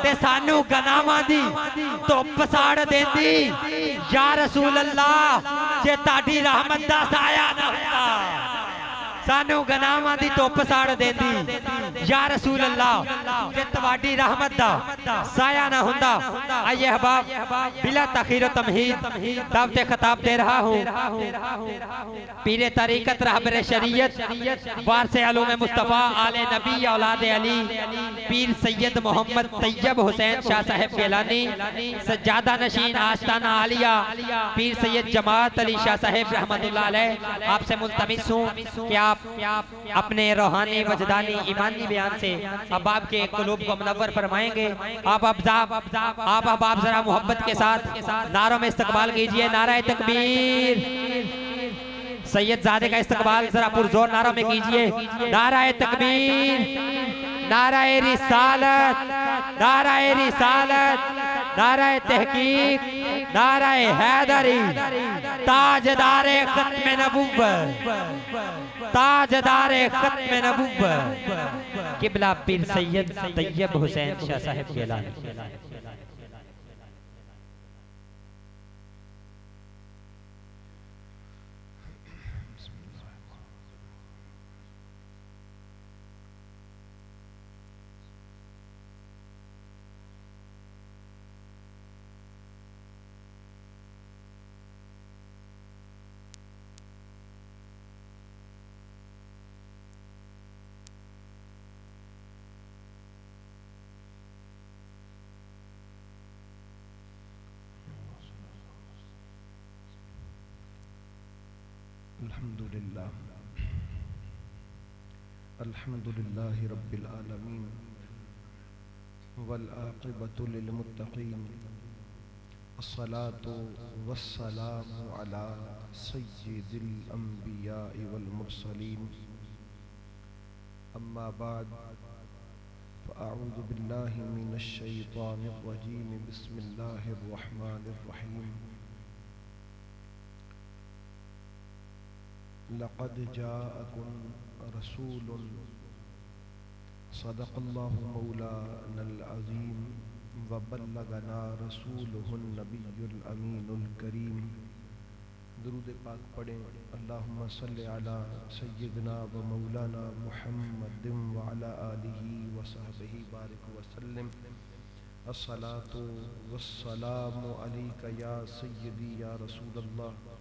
تے سانو گناواں دی دھپ ساڑ دیندی یا رسول اللہ جے تاڑی رحمت دا سایہ نہ ہوتا سانو گناواں دی دھپ ساڑ دیندی یا رسول اللہ جے تواڈی رحمت دا سایہ نہ ہوندا آئیے احباب بلا تاخیر و تمہید دعوت خطاب دے رہا ہوں پیر طریقت رہبر شریعت وارث علوم مصطفیٰ آل نبی اولاد علی پیر سید محمد طیب حسین شاہ صاحب گیلانی سجادہ نشین آستانہ عالیہ پیر سید جماعت علی شاہ صاحب رحمت اللہ علیہ آپ سے ملتمس ہوں کہ آپ اپنے روحانی وجدانی ایمانی بیان سے احباب کے قلوب کو منور فرمائیں گے آپ احباب ذرا محبت کے ساتھ نعروں میں استقبال کیجئے نعرہ تکبیر سید زادے کا استقبال ذرا پرزور نعروں میں کیجئے نعرہ تکبیر نعرہ رسالت نعرہ رسالت نعرہ تحقیق نعرہ حیدری تاجدار ختم نبوت تاجدار ختم نبوت قبلہ پیر سید طیب حسین شاہ صاحب گیلانی الحمد لله رب العالمين والعاقبة للمتقين الصلاة والسلام على سيد الأنبياء والمرسلين أما بعد فأعوذ بالله من الشيطان الرجيم بسم الله الرحمن الرحيم لقد جاءكم رسول صدق الله مولانا العظيم وبلغنا رسوله النبي الأمين الكريم درود پاک پڑھیں اللہم صلی علی سیدنا و مولانا محمد وعلی آلہ وصحبہ بارک وسلم الصلاة والسلام علیک یا سیدی یا رسول اللہ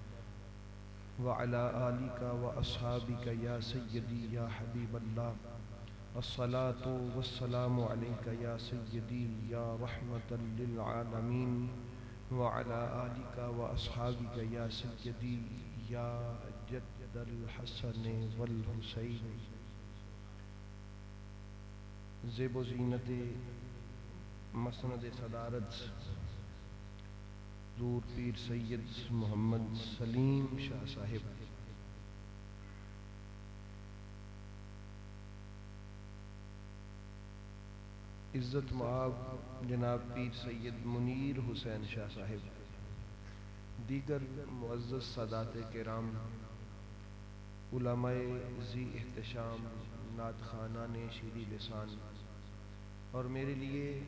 وعلى آلك وأصحابك يا سيدي يا حبيب الله الصلاة والسلام عليك يا سيدي يا رحمة للعالمين وعلى آلك وأصحابك يا سيدي يا جد الحسن والحسين زیب و زینت مسند صدارت حضور پیر سید محمد سلیم شاہ صاحب عزت مآب جناب پیر سید منیر حسین شاہ صاحب دیگر معزز سادات کرام علماء ذی احتشام نعت خوانان شیریں لسان اور میرے لیے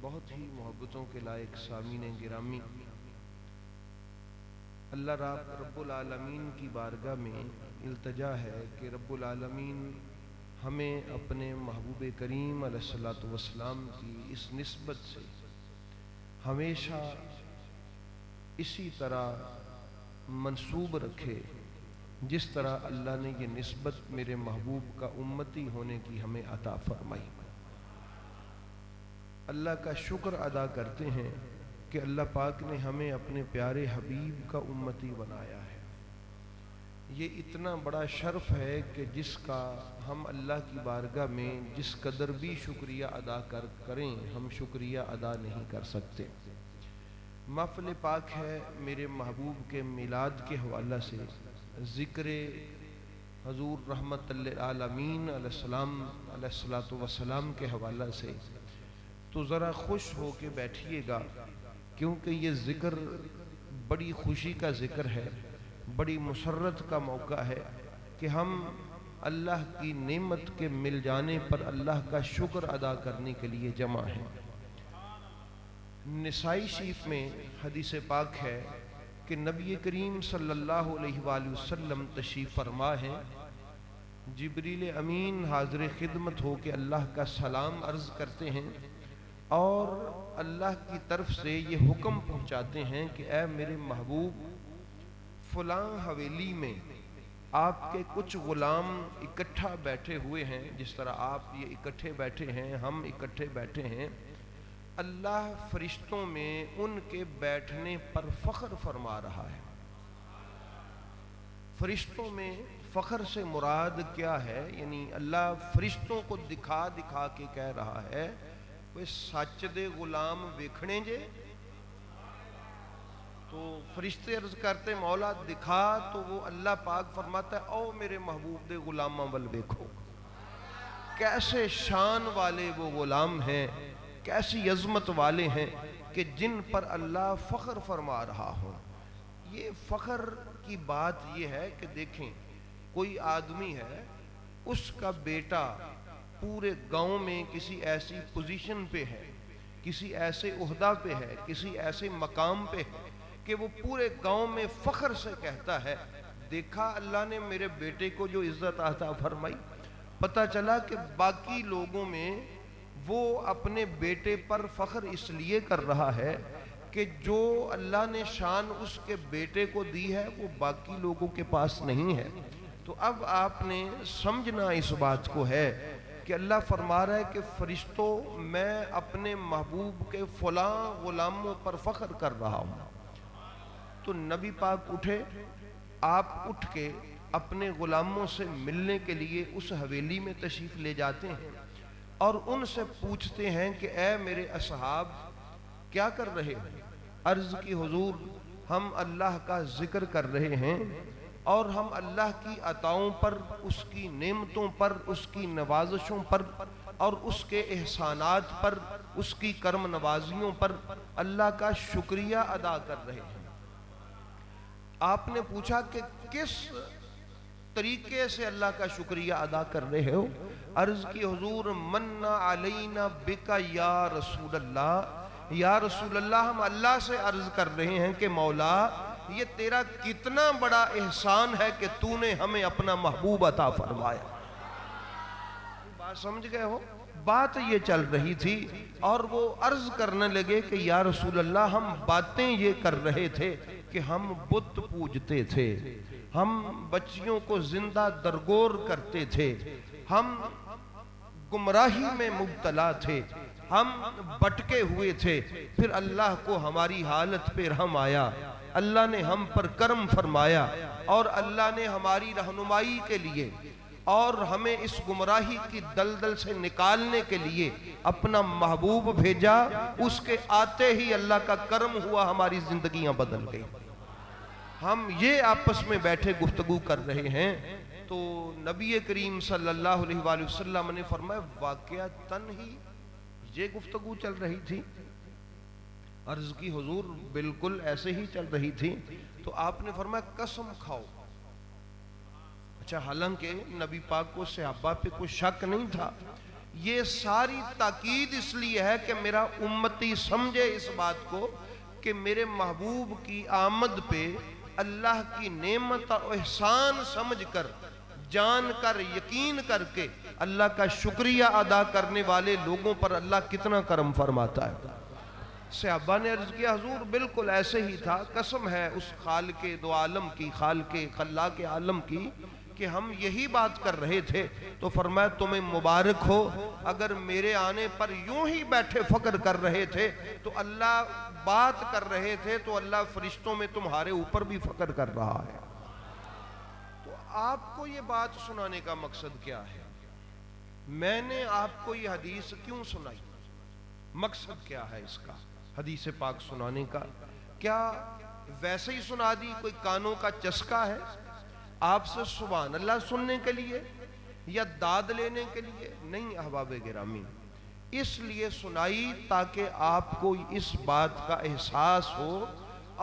بہت ہی محبتوں کے لائق سامعین گرامی اللہ رب العالمین کی بارگاہ میں التجا ہے کہ رب العالمین ہمیں اپنے محبوب کریم علیہ السلام کی اس نسبت سے ہمیشہ اسی طرح منسوب رکھے جس طرح اللہ نے یہ نسبت میرے محبوب کا امتی ہونے کی ہمیں عطا فرمائی اللہ کا شکر ادا کرتے ہیں کہ اللہ پاک نے ہمیں اپنے پیارے حبیب کا امتی بنایا ہے یہ اتنا بڑا شرف ہے کہ جس کا ہم اللہ کی بارگاہ میں جس قدر بھی شکریہ ادا کریں ہم شکریہ ادا نہیں کر سکتے محفل پاک ہے میرے محبوب کے میلاد کے حوالہ سے ذکر حضور رحمت للعالمین علیہ السلام کے حوالہ سے تو ذرا خوش ہو کے بیٹھیے گا کیونکہ یہ ذکر بڑی خوشی کا ذکر ہے بڑی مسرت کا موقع ہے کہ ہم اللہ کی نعمت کے مل جانے پر اللہ کا شکر ادا کرنے کے لیے جمع ہیں۔ نسائی شریف میں حدیث پاک ہے کہ نبی کریم صلی اللہ علیہ وآلہ وسلم تشریف فرما ہے، جبریل امین حاضر خدمت ہو کے اللہ کا سلام عرض کرتے ہیں اور اللہ کی طرف سے یہ حکم پہنچاتے ہیں کہ اے میرے محبوب، فلاں حویلی میں آپ کے کچھ غلام اکٹھا بیٹھے ہوئے ہیں، جس طرح آپ یہ اکٹھے بیٹھے ہیں، ہم اکٹھے بیٹھے ہیں، اللہ فرشتوں میں ان کے بیٹھنے پر فخر فرما رہا ہے۔ فرشتوں میں فخر سے مراد کیا ہے؟ یعنی اللہ فرشتوں کو دکھا دکھا کے کہہ رہا ہے وہ سچ دے غلام ویکھنے جے، تو فرشتے عرض کرتے مولا دکھا، تو وہ اللہ پاک فرماتا ہے او میرے محبوب دے غلاماں ول ویکھو، کیسے شان والے وہ غلام ہیں، کیسی عظمت والے ہیں کہ جن پر اللہ فخر فرما رہا ہو۔ یہ فخر کی بات یہ ہے کہ دیکھیں کوئی آدمی ہے، اس کا بیٹا پورے گاؤں میں کسی ایسی پوزیشن پہ ہے، کسی ایسے عہدہ پہ ہے، کسی ایسے مقام پہ ہے کہ وہ پورے گاؤں میں فخر سے کہتا ہے دیکھا اللہ نے میرے بیٹے کو جو عزت عطا فرمائی۔ پتہ چلا کہ باقی لوگوں میں وہ اپنے بیٹے پر فخر اس لیے کر رہا ہے کہ جو اللہ نے شان اس کے بیٹے کو دی ہے وہ باقی لوگوں کے پاس نہیں ہے۔ تو اب آپ نے سمجھنا اس بات کو ہے کہ اللہ فرما رہا ہے کہ فرشتوں میں اپنے محبوب کے فلاں غلاموں پر فخر کر رہا ہوں۔ تو نبی پاک اٹھے، آپ اٹھ کے اپنے غلاموں سے ملنے کے لیے اس حویلی میں تشریف لے جاتے ہیں اور ان سے پوچھتے ہیں کہ اے میرے اصحاب کیا کر رہے ہیں؟ عرض کی حضور ہم اللہ کا ذکر کر رہے ہیں اور ہم اللہ کی عطاؤں پر، اس کی نعمتوں پر، اس کی نوازشوں پر اور اس کے احسانات پر، اس کی کرم نوازیوں پر اللہ کا شکریہ ادا کر رہے ہیں۔ آپ نے پوچھا کہ کس طریقے سے اللہ کا شکریہ ادا کر رہے ہو؟ عرض کی حضور من علینا بکا یا رسول اللہ، یا رسول اللہ ہم اللہ سے عرض کر رہے ہیں کہ مولا یہ تیرا کتنا بڑا احسان ہے کہ تو نے ہمیں اپنا محبوب عطا فرمایا۔ بات سمجھ گئے ہو؟ بات یہ چل رہی تھی اور وہ عرض کرنے لگے کہ یا رسول اللہ ہم باتیں یہ کر رہے تھے کہ ہم بت پوجتے تھے، ہم بچیوں کو زندہ درگور کرتے تھے، ہم گمراہی میں مبتلا تھے، ہم بٹکے ہوئے تھے، پھر اللہ کو ہماری حالت پہ رحم آیا، اللہ نے ہم پر کرم فرمایا اور اللہ نے ہماری رہنمائی کے لیے اور ہمیں اس گمراہی کی دلدل سے نکالنے کے لیے اپنا محبوب بھیجا۔ اس کے آتے ہی اللہ کا کرم ہوا، ہماری زندگیاں بدل گئی۔ ہم یہ آپس میں بیٹھے گفتگو کر رہے ہیں تو نبی کریم صلی اللہ علیہ وآلہ وسلم نے فرمایا واقعتاً ہی یہ گفتگو چل رہی تھی؟ عرض کی حضور بالکل ایسے ہی چل رہی تھی۔ تو آپ نے فرمایا قسم کھاؤ۔ اچھا، حالانکہ نبی پاک کو صحابہ پہ کوئی شک نہیں تھا، یہ ساری تاکید اس لیے ہے کہ میرا امتی سمجھے اس بات کو کہ میرے محبوب کی آمد پہ اللہ کی نعمت اور احسان سمجھ کر، جان کر، یقین کر کے اللہ کا شکریہ ادا کرنے والے لوگوں پر اللہ کتنا کرم فرماتا ہے۔ صحابہ نے عرض کیا حضور بالکل ایسے ہی تھا، قسم ہے اس خالق دو عالم کی، خالق خلاق عالم کی کہ ہم یہی بات کر رہے تھے۔ تو فرمایا تمہیں مبارک ہو، اگر میرے آنے پر یوں ہی بیٹھے فکر کر رہے تھے تو اللہ بات کر رہے تھے تو اللہ فرشتوں میں تمہارے اوپر بھی فکر کر رہا ہے۔ تو آپ کو یہ بات سنانے کا مقصد کیا ہے؟ میں نے آپ کو یہ حدیث کیوں سنائی؟ مقصد کیا ہے اس کا حدیث پاک سنانے کا؟ کیا ویسے ہی سنا دی، کوئی کانوں کا چسکا ہے آپ سے سبحان اللہ سننے کے لیے یا داد لینے کے لیے؟ نہیں احباب گرامی، اس لیے سنائی تاکہ آپ کو اس بات کا احساس ہو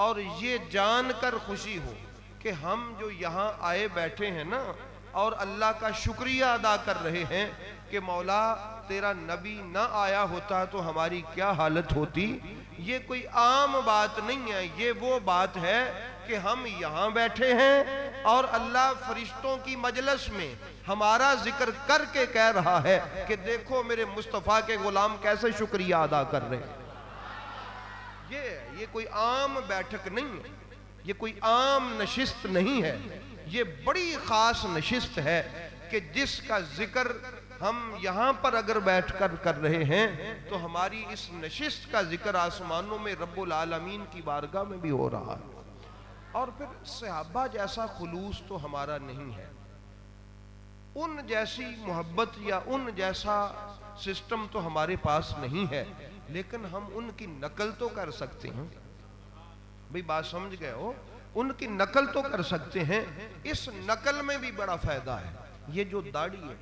اور یہ جان کر خوشی ہو کہ ہم جو یہاں آئے بیٹھے ہیں نا، اور اللہ کا شکریہ ادا کر رہے ہیں کہ مولا تیرا نبی نہ آیا ہوتا تو ہماری کیا حالت ہوتی. یہ کوئی عام بات نہیں ہے، یہ وہ بات ہے کہ ہم یہاں بیٹھے ہیں اور اللہ فرشتوں کی مجلس میں ہمارا ذکر کر کے کہہ رہا ہے کہ دیکھو میرے مصطفیٰ کے غلام کیسے شکریہ ادا کر رہے ہیں. یہ کوئی عام بیٹھک نہیں ہے، یہ کوئی عام نشست نہیں ہے، یہ بڑی خاص نشست ہے کہ جس کا ذکر ہم یہاں پر اگر بیٹھ کر کر رہے ہیں تو ہماری اس نشست کا ذکر آسمانوں میں رب العالمین کی بارگاہ میں بھی ہو رہا ہے. اور پھر صحابہ جیسا خلوص تو ہمارا نہیں ہے، ان جیسی محبت یا ان جیسا سسٹم تو ہمارے پاس نہیں ہے، لیکن ہم ان کی نقل تو کر سکتے ہیں. بھئی بات سمجھ گئے ہو؟ ان کی نقل تو کر سکتے ہیں. اس نقل میں بھی بڑا فائدہ ہے. یہ جو داڑھی ہے،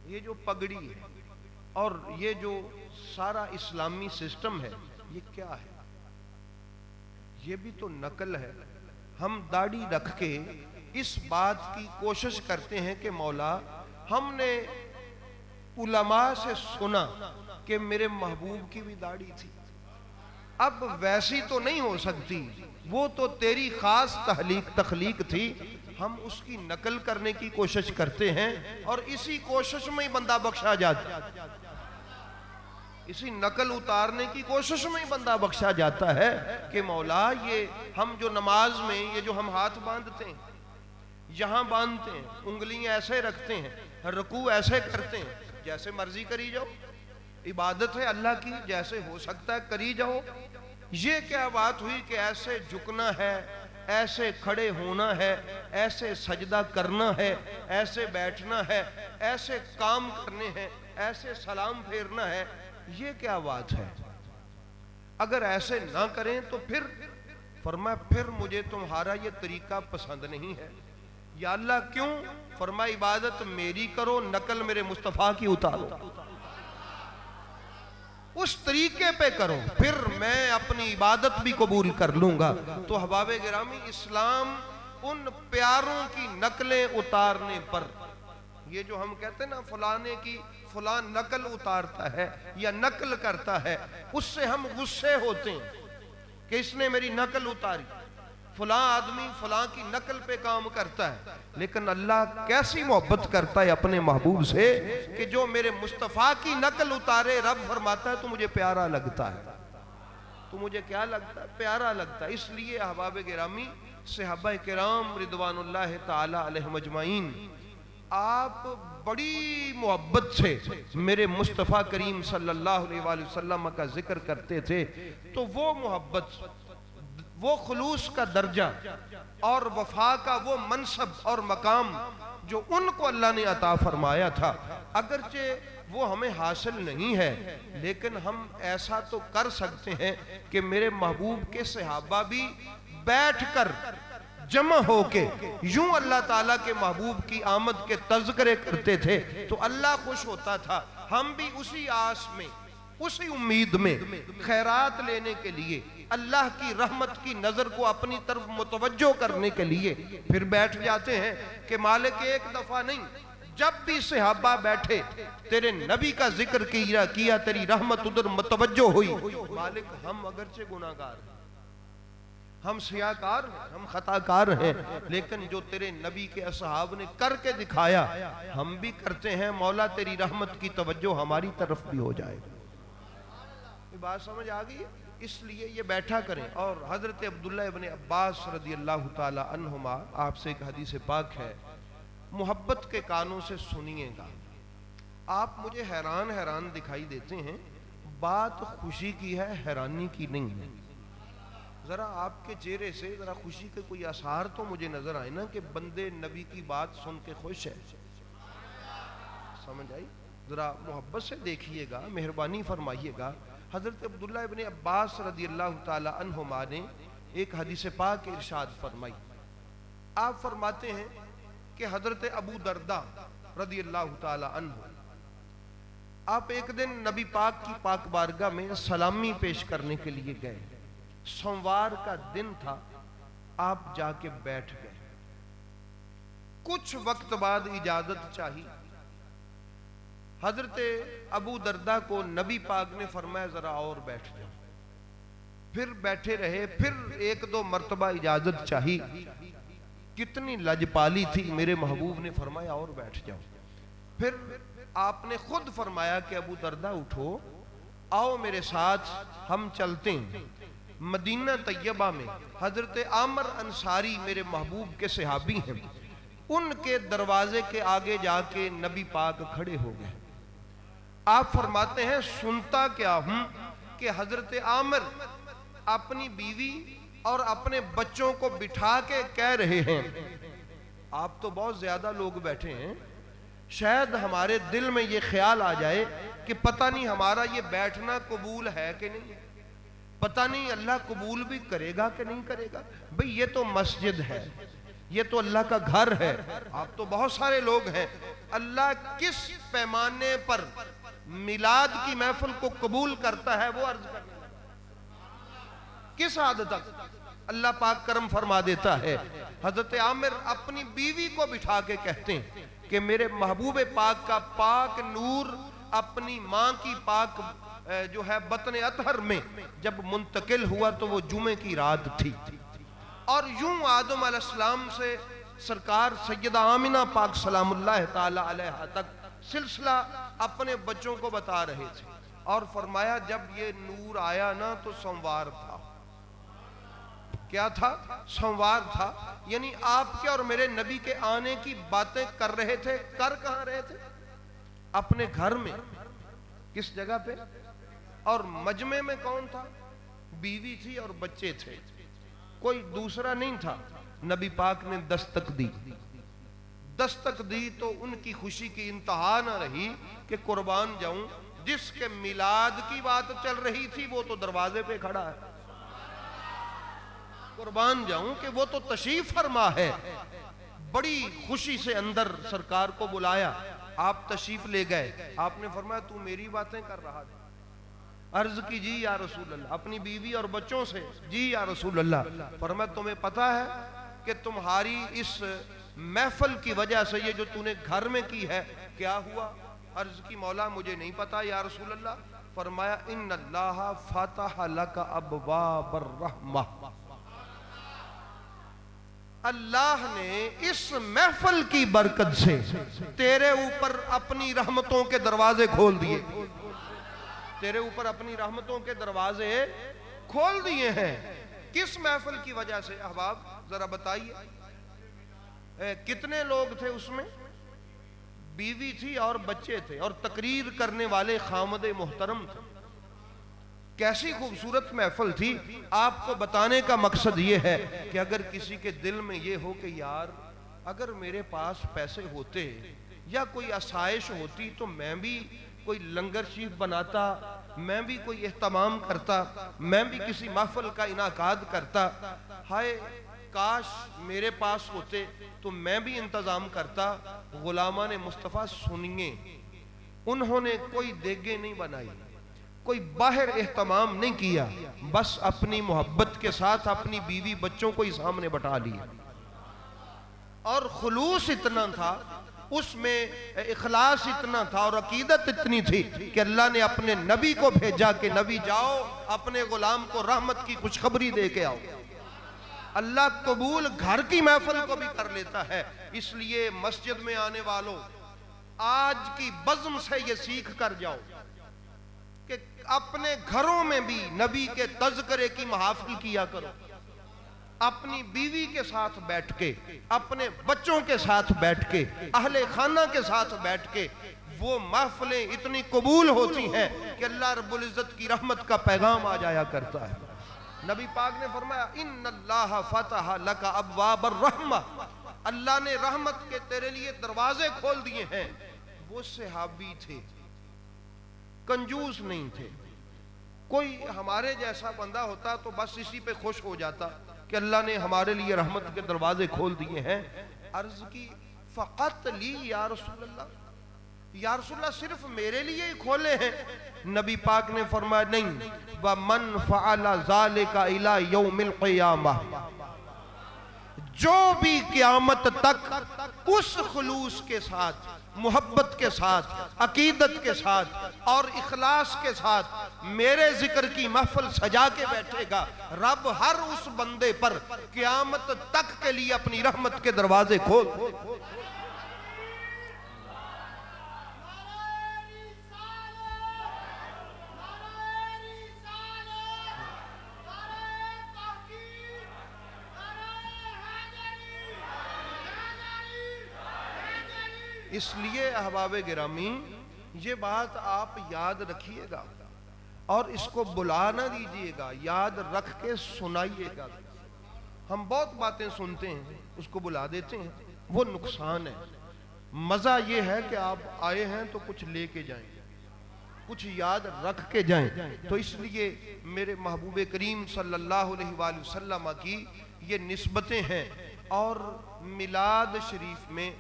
یہ جو پگڑی ہے اور یہ جو سارا اسلامی سسٹم ہے، یہ کیا ہے؟ یہ بھی تو نقل ہے. ہم داڑھی رکھ کے اس بات کی کوشش کرتے ہیں کہ مولا ہم نے علماء سے سنا کہ میرے محبوب کی بھی داڑھی تھی، اب ویسی تو نہیں ہو سکتی، وہ تو تیری خاص تخلیق تھی. ہم اس کی نقل کرنے کی کوشش کرتے ہیں اور اسی کوشش میں ہی بندہ بخشا جاتا ہے، اسی نقل اتارنے کی کوشش میں ہی بندہ بخشا جاتا ہے کہ مولا یہ ہم جو نماز میں یہ جو ہم ہاتھ باندھتے ہیں، یہاں باندھتے ہیں، انگلیاں ایسے رکھتے ہیں، رکوع ایسے کرتے ہیں، جیسے مرضی کری جاؤ، عبادت ہے اللہ کی، جیسے ہو سکتا ہے کری جاؤ. یہ کیا بات ہوئی کہ ایسے جھکنا ہے، ایسے کھڑے ہونا ہے، ایسے سجدہ کرنا ہے، ایسے بیٹھنا ہے، ایسے کام کرنے ہیں، ایسے سلام پھیرنا ہے؟ یہ کیا بات ہے؟ اگر ایسے نہ کریں تو پھر فرمایا پھر مجھے تمہارا یہ طریقہ پسند نہیں ہے. یا اللہ کیوں؟ فرمایا عبادت میری کرو، نقل میرے مصطفیٰ کی اتارو، اس طریقے پہ کرو، پھر میں اپنی عبادت بھی قبول کر لوں گا. تو احباب گرامی، اسلام ان پیاروں کی نقلیں اتارنے پر، یہ جو ہم کہتے ہیں نا فلانے کی فلان نقل اتارتا ہے یا نقل کرتا ہے، اس سے ہم غصے ہوتے ہیں کہ اس نے میری نقل اتاری، فلاں آدمی فلاں کی نقل پہ کام کرتا ہے. لیکن اللہ کیسی محبت کرتا ہے اپنے محبوب سے کہ جو میرے مصطفیٰ کی نقل اتارے، رب فرماتا ہے تو مجھے پیارا لگتا ہے. تو مجھے کیا لگتا ہے؟ پیارا لگتا ہے. اس لیے احباب گرامی، صحابہ کرام رضوان اللہ تعالی علیہم اجمعین، آپ بڑی محبت سے میرے مصطفیٰ کریم صلی اللہ علیہ وآلہ وسلم کا ذکر کرتے تھے. تو وہ محبت، وہ خلوص کا درجہ اور وفا کا وہ منصب اور مقام جو ان کو اللہ نے عطا فرمایا تھا، اگرچہ وہ ہمیں حاصل نہیں ہے، لیکن ہم ایسا تو کر سکتے ہیں کہ میرے محبوب کے صحابہ بھی بیٹھ کر جمع ہو کے یوں اللہ تعالیٰ کے محبوب کی آمد کے تذکرے کرتے تھے تو اللہ خوش ہوتا تھا. ہم بھی اسی آس میں، اسی امید میں خیرات لینے کے لیے، اللہ کی رحمت کی نظر کو اپنی طرف متوجہ کرنے کے لیے پھر بیٹھ جاتے ہیں کہ مالک ایک دفعہ نہیں، جب بھی صحابہ بیٹھے تیرے نبی کا ذکر کیا، تیری رحمت ادھر متوجہ ہوئی. مالک ہم اگرچہ گناہگار ہیں، ہم سیاکار ہیں، ہم خطاکار ہیں، لیکن جو تیرے نبی کے اصحاب نے کر کے دکھایا ہم بھی کرتے ہیں. مولا تیری رحمت کی توجہ ہماری طرف بھی ہو جائے. یہ بات سمجھ آ گئی؟ اس لیے یہ بیٹھا کریں. اور حضرت عبداللہ ابن عباس رضی اللہ تعالی عنہما، آپ سے ایک حدیث پاک ہے، محبت کے کانوں سے سنیے گا. آپ مجھے حیران دکھائی دیتے ہیں، بات خوشی کی ہے، حیرانی کی نہیں ہے. ذرا آپ کے چہرے سے ذرا خوشی کے کوئی آثار تو مجھے نظر آئے نا کہ بندے نبی کی بات سن کے خوش ہے. سمجھ آئی؟ ذرا محبت سے دیکھیے گا، مہربانی فرمائیے گا. حضرت عبداللہ ابن عباس رضی اللہ تعالی عنہما نے ایک حدیث پاک ارشاد فرمائی. آپ فرماتے ہیں کہ حضرت ابو دردہ رضی اللہ تعالی عنہ، آپ ایک دن نبی پاک کی پاک بارگاہ میں سلامی پیش کرنے کے لیے گئے. سوموار کا دن تھا، آپ جا کے بیٹھ گئے. کچھ وقت بعد اجازت چاہی. حضرت ابو دردہ کو نبی پاک نے فرمایا ذرا اور بیٹھ جاؤ. پھر بیٹھے رہے, پھر ایک دو مرتبہ اجازت چاہی. کتنی لجپالی تھی میرے محبوب نے فرمایا اور بیٹھ جاؤ. پھر آپ نے خود فرمایا کہ ابو دردہ اٹھو, آؤ میرے ساتھ ہم چلتے ہیں. مدینہ طیبہ میں حضرت عامر انصاری میرے محبوب کے صحابی ہیں, ان کے دروازے کے آگے جا کے نبی پاک کھڑے ہو گئے. آپ فرماتے ہیں سنتا کیا ہوں کہ حضرت عامر اپنی بیوی اور اپنے بچوں کو بٹھا کے کہہ رہے ہیں, آپ تو بہت زیادہ لوگ بیٹھے ہیں, شاید ہمارے دل میں یہ خیال آ جائے کہ پتہ نہیں ہمارا یہ بیٹھنا قبول ہے کہ نہیں, پتہ نہیں اللہ قبول بھی کرے گا کہ نہیں کرے گا. بھئی یہ تو مسجد ہے, یہ تو اللہ کا گھر ہے, آپ تو بہت سارے لوگ ہیں. اللہ کس پیمانے پر میلاد کی محفل کو قبول کرتا ہے وہ عرض کرنا, کس حد تک اللہ پاک کرم فرما دیتا ہے. حضرت عامر اپنی بیوی کو بٹھا کے کہتے ہیں کہ میرے محبوب پاک کا پاک نور اپنی ماں کی پاک جو ہے بطن اطہر میں جب منتقل ہوا تو وہ جمعے کی رات تھی, اور یوں آدم علیہ السلام سے سرکار سیدہ آمنہ پاک سلام اللہ تعالی علیہ تک سلسلہ اپنے بچوں کو بتا رہے تھے. اور فرمایا جب یہ نور آیا نا تو سوموار تھا. کیا تھا؟ سوموار تھا. یعنی آپ کے اور میرے نبی کے آنے کی باتیں کر رہے تھے. کر کہاں رہے تھے؟ اپنے گھر میں. کس جگہ پہ؟ اور مجمع میں کون تھا؟ بیوی تھی اور بچے تھے, کوئی دوسرا نہیں تھا. نبی پاک نے دستک دی. دستک دی تو ان کی خوشی کی انتہا نہ رہی کہ قربان جاؤں, جس کے میلاد کی بات چل رہی تھی وہ تو دروازے پہ کھڑا ہے. قربان جاؤں کہ وہ تو تشریف فرما ہے. بڑی خوشی سے اندر سرکار کو بلایا, آپ تشریف لے گئے. آپ نے فرمایا تو میری باتیں کر رہا تھا؟ عرض کی جی یا رسول اللہ. اپنی بیوی اور بچوں سے جی یا رسول اللہ. فرمایا تمہیں پتا ہے کہ تمہاری اس محفل کی وجہ سے یہ جو تو نے گھر میں کی ہے کیا ہوا؟ عرض کی مولا مجھے نہیں پتا یا رسول اللہ. فرمایا ان اللہ فتح لک ابواب الرحمہ, اللہ نے اس محفل کی برکت سے تیرے اوپر اپنی رحمتوں کے دروازے کھول دیے. تیرے اوپر اپنی رحمتوں کے دروازے کھول دیے ہیں. کس محفل کی وجہ سے احباب ذرا بتائیے؟ کتنے لوگ تھے اس میں؟ بیوی تھی اور بچے تھے, اور تقریر کرنے والے خامد محترم تھے. کیسی خوبصورت محفل تھی. آپ کو بتانے کا مقصد یہ ہے کہ اگر کسی کے دل میں یہ ہو کہ یار اگر میرے پاس پیسے ہوتے یا کوئی آسائش ہوتی تو میں بھی کوئی لنگر شریف بناتا, میں بھی کوئی اہتمام کرتا, میں بھی کسی محفل کا انعقاد کرتا. ہائے کاش میرے پاس ہوتے تو میں بھی انتظام کرتا. غلامان مصطفیٰ سنیے, انہوں نے کوئی دیگیں نہیں بنائی, کوئی باہر اہتمام نہیں کیا, بس اپنی محبت کے ساتھ اپنی بیوی بچوں کو ہی سامنے بٹھا لیا. اور خلوص اتنا تھا اس میں, اخلاص اتنا تھا اور عقیدت اتنی تھی کہ اللہ نے اپنے نبی کو بھیجا کہ نبی جاؤ اپنے غلام کو رحمت کی خوشخبری دے کے آؤ. اللہ قبول گھر کی محفل کو بھی کر لیتا ہے. اس لیے مسجد میں آنے والوں آج کی بزم سے یہ سیکھ کر جاؤ کہ اپنے گھروں میں بھی نبی کے تذکرے کی محافل کیا کرو. اپنی بیوی کے ساتھ بیٹھ کے, اپنے بچوں کے ساتھ بیٹھ کے, اہل خانہ کے ساتھ بیٹھ کے وہ محفلیں اتنی قبول ہوتی ہیں کہ اللہ رب العزت کی رحمت کا پیغام آ جایا کرتا ہے. نبی پاک نے فرمایا ان اللہ فتح لک ابواب الرحمہ, اللہ نے رحمت کے تیرے لیے دروازے کھول دیے ہیں. وہ صحابی تھے, کنجوس نہیں تھے. کوئی ہمارے جیسا بندہ ہوتا تو بس اسی پہ خوش ہو جاتا کہ اللہ نے ہمارے لیے رحمت کے دروازے کھول دیے ہیں. عرض کی فقط لی یا رسول اللہ, یا رسول اللہ صرف میرے لیے ہی کھولے ہیں؟ نبی پاک نے فرمایا نہیں, وَمَنْ فَعَلَ ذَلِكَ إِلَى يَوْمِ الْقِيَامَةِ, جو بھی قیامت تک اس خلوص کے ساتھ، محبت کے ساتھ، عقیدت کے ساتھ اور اخلاص کے ساتھ میرے ذکر کی محفل سجا کے بیٹھے گا، رب ہر اس بندے پر قیامت تک کے لیے اپنی رحمت کے دروازے کھول۔ اس لیے احباب گرامی یہ بات آپ یاد رکھیے گا اور اس کو بلا نہ دیجیے گا، یاد رکھ کے سنائیے گا۔ ہم بہت باتیں سنتے ہیں، اس کو بلا دیتے ہیں، وہ نقصان ہے۔ مزہ یہ ہے کہ آپ آئے ہیں تو کچھ لے کے جائیں، کچھ یاد رکھ کے جائیں۔ تو اس لیے میرے محبوب کریم صلی اللہ علیہ وآلہ وسلم کی یہ نسبتیں ہیں، اور میلاد شریف میں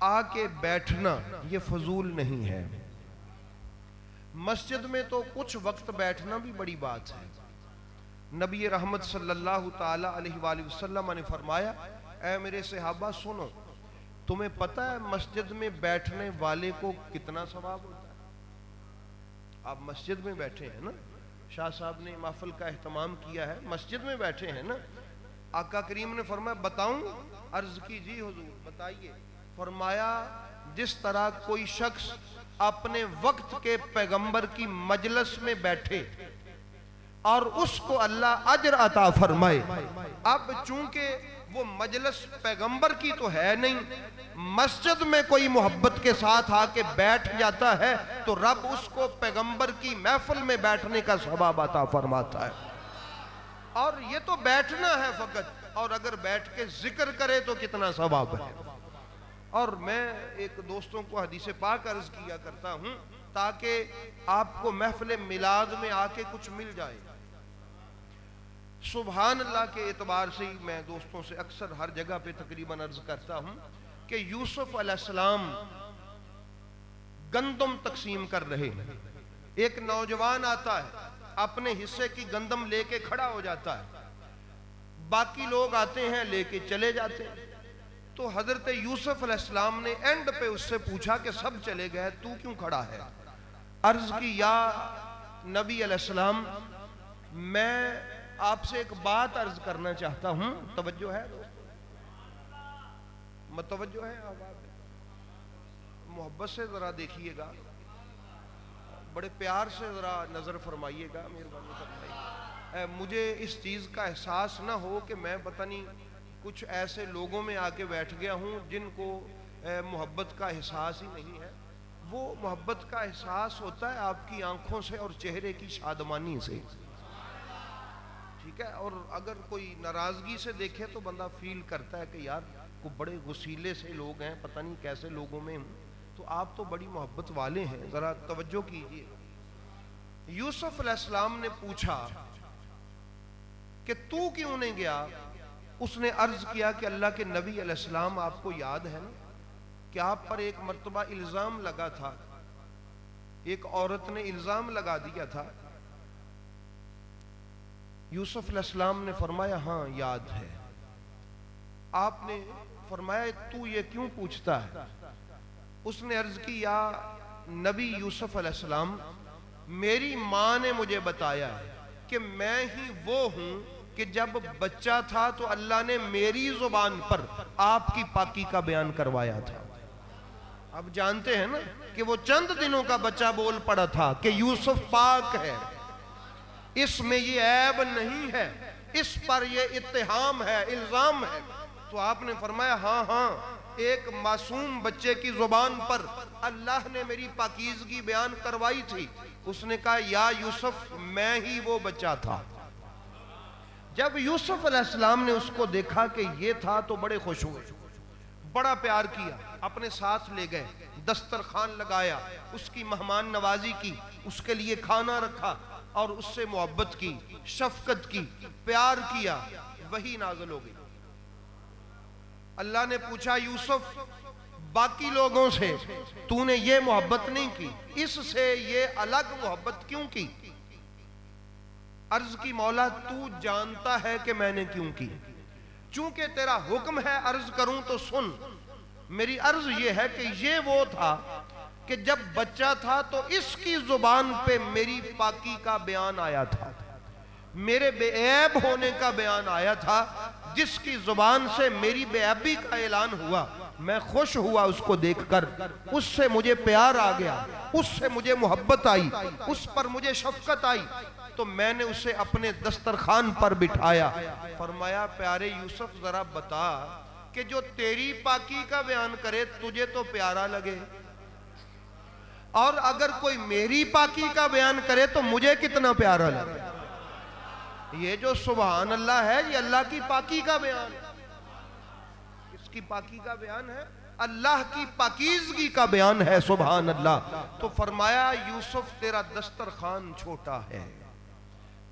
آ کے بیٹھنا یہ فضول نہیں ہے۔ مسجد میں تو کچھ وقت بیٹھنا بھی بڑی بات ہے۔ نبی رحمت صلی اللہ تعالی علیہ وآلہ وسلم نے فرمایا، اے میرے صحابہ سنو، تمہیں پتہ ہے مسجد میں بیٹھنے والے کو کتنا ثواب ہوتا ہے؟ آپ مسجد میں بیٹھے ہیں نا، شاہ صاحب نے محفل کا اہتمام کیا ہے، مسجد میں بیٹھے ہیں نا، آقا کریم نے فرمایا بتاؤں؟ عرض کی جی حضور بتائیے۔ فرمایا جس طرح کوئی شخص اپنے وقت کے پیغمبر کی مجلس میں بیٹھے اور اس کو اللہ اجر عطا فرمائے۔ اب چونکہ وہ مجلس پیغمبر کی تو ہے نہیں، مسجد میں کوئی محبت کے ساتھ آ کے بیٹھ جاتا ہے تو رب اس کو پیغمبر کی محفل میں بیٹھنے کا ثواب عطا فرماتا ہے۔ اور یہ تو بیٹھنا ہے فقط، اور اگر بیٹھ کے ذکر کرے تو کتنا ثواب ہے۔ اور میں ایک دوستوں کو حدیث پاک عرض کیا کرتا ہوں تاکہ آپ کو محفل میلاد میں آ کے کچھ مل جائے۔ سبحان اللہ کے اعتبار سے ہی میں دوستوں سے اکثر ہر جگہ پہ تقریباً عرض کرتا ہوں کہ یوسف علیہ السلام گندم تقسیم کر رہے ہیں، ایک نوجوان آتا ہے اپنے حصے کی گندم لے کے کھڑا ہو جاتا ہے، باقی لوگ آتے ہیں لے کے چلے جاتے ہیں۔ تو حضرت یوسف علیہ السلام نے اینڈ پہ اس سے پوچھا کہ سب چلے گئے تو کیوں کھڑا ہے؟ عرض کی یا نبی علیہ السلام میں آپ سے ایک بات عرض کرنا چاہتا ہوں، توجہ ہے متوجہ ہے؟ محبت سے ذرا دیکھیے گا، بڑے پیار سے ذرا نظر فرمائیے گا، مہربانی فرمائیے۔ مجھے اس چیز کا احساس نہ ہو کہ میں پتہ نہیں کچھ ایسے لوگوں میں آ کے بیٹھ گیا ہوں جن کو محبت کا احساس ہی نہیں ہے۔ وہ محبت کا احساس ہوتا ہے آپ کی آنکھوں سے اور چہرے کی شادمانی سے، ٹھیک ہے؟ اور اگر کوئی ناراضگی سے دیکھے تو بندہ فیل کرتا ہے کہ یار کو بڑے غصیلے سے لوگ ہیں، پتہ نہیں کیسے لوگوں میں ہوں۔ تو آپ تو بڑی محبت والے ہیں، ذرا توجہ کیجئے۔ یوسف علیہ السلام نے پوچھا کہ تو کیوں نہیں گیا؟ اس نے عرض کیا کہ اللہ کے نبی علیہ السلام آپ کو یاد ہے نا کہ آپ پر ایک مرتبہ الزام لگا تھا، ایک عورت نے الزام لگا دیا تھا۔ یوسف علیہ السلام نے فرمایا ہاں یاد ہے۔ آپ نے فرمایا تو یہ کیوں پوچھتا ہے؟ اس نے عرض کی یا نبی یوسف علیہ السلام میری ماں نے مجھے بتایا ہے کہ میں ہی وہ ہوں کہ جب بچہ تھا تو اللہ نے میری زبان پر آپ کی پاکی کا بیان کروایا تھا۔ اب جانتے ہیں نا کہ وہ چند دنوں کا بچہ بول پڑا تھا کہ یوسف پاک ہے، اس میں یہ عیب نہیں ہے، اس پر یہ اتہام ہے، الزام ہے۔ تو آپ نے فرمایا ہاں ہاں ایک معصوم بچے کی زبان پر اللہ نے میری پاکیزگی بیان کروائی تھی۔ اس نے کہا یا یوسف میں ہی وہ بچہ تھا۔ جب یوسف علیہ السلام نے اس کو دیکھا کہ یہ تھا تو بڑے خوش ہوئے، بڑا پیار کیا، اپنے ساتھ لے گئے، دسترخوان لگایا، اس کی مہمان نوازی کی، اس کے لیے کھانا رکھا اور اس سے محبت کی، شفقت کی، پیار کیا۔ وحی نازل ہو گئی۔ اللہ نے پوچھا یوسف باقی لوگوں سے تو نے یہ محبت نہیں کی، اس سے یہ الگ محبت کیوں کی؟ عرض کی مولا تو جانتا ہے کہ میں نے کیوں کی۔ چونکہ تیرا حکم ہے عرض کروں تو سن. میری عرض یہ ہے کہ یہ وہ تھا کہ جب بچہ تھا تو اس کی زبان پہ میری پاکی کا بیان آیا تھا, میرے بے عیب ہونے کا بیان آیا تھا, جس کی زبان سے میری بے عیبی کا اعلان ہوا. میں خوش ہوا اس کو دیکھ کر, اس سے مجھے پیار آ گیا, اس سے مجھے محبت آئی, اس پر مجھے شفقت آئی, تو میں نے اسے اپنے دسترخوان پر بٹھایا. فرمایا پیارے یوسف ذرا بتا کہ جو تیری پاکی کا بیان کرے تجھے تو پیارا لگے, اور اگر کوئی میری پاکی کا بیان کرے تو مجھے کتنا پیارا لگے. یہ جو سبحان اللہ ہے یہ اللہ کی پاکی کا بیان ہے. اس کی پاکی کا بیان ہے, اللہ کی پاکیزگی کا بیان ہے. سبحان اللہ. تو فرمایا یوسف تیرا دسترخوان چھوٹا ہے,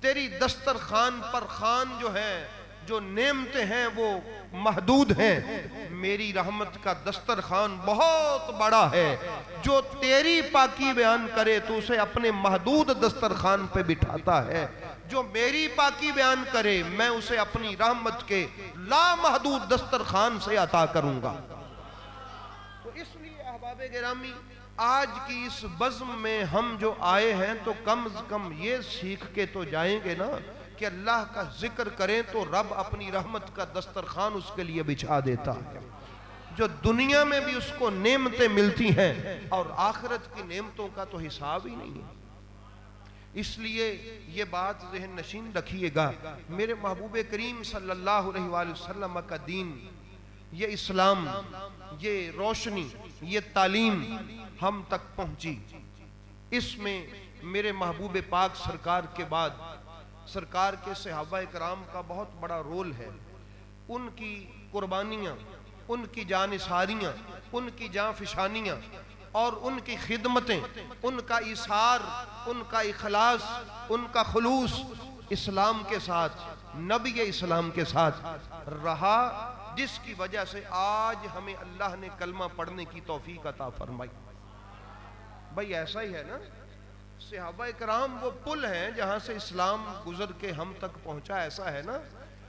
تیری دسترخوان پر خوان جو ہے, جو نعمتیں ہیں وہ محدود ہیں. میری رحمت کا دسترخوان بہت بڑا ہے. جو تیری پاکی بیان کرے تو اسے اپنے محدود دسترخوان پہ بٹھاتا ہے, جو میری پاکی بیان کرے میں اسے اپنی رحمت کے لامحدود دسترخوان سے عطا کروں گا. تو اس لیے احباب گرامی آج کی اس بزم میں ہم جو آئے ہیں تو کم از کم یہ سیکھ کے تو جائیں گے نا کہ اللہ کا ذکر کریں تو رب اپنی رحمت کا دسترخوان اس کے لیے بچھا دیتا ہے. جو دنیا میں بھی اس کو نعمتیں ملتی ہیں اور آخرت کی نعمتوں کا تو حساب ہی نہیں ہے. اس لیے یہ بات ذہن نشین رکھیے گا, میرے محبوب کریم صلی اللہ علیہ وآلہ وسلم کا دین, یہ اسلام, یہ روشنی, یہ تعلیم ہم تک پہنچی. اس میں میرے محبوب پاک سرکار کے بعد سرکار کے صحابہ کرام کا بہت بڑا رول ہے. ان کی قربانیاں, ان کی جانثاریاں, ان کی جاں فشانیاں اور ان کی خدمتیں, ان کا ایثار, ان کا اخلاص, ان کا خلوص اسلام کے ساتھ, نبی اسلام کے ساتھ رہا, جس کی وجہ سے آج ہمیں اللہ نے کلمہ پڑھنے کی توفیق عطا فرمائی. بھئی ایسا ہی ہے نا, صحابہ کرام وہ پل ہیں جہاں سے اسلام گزر کے ہم تک پہنچا. ایسا ہے نا,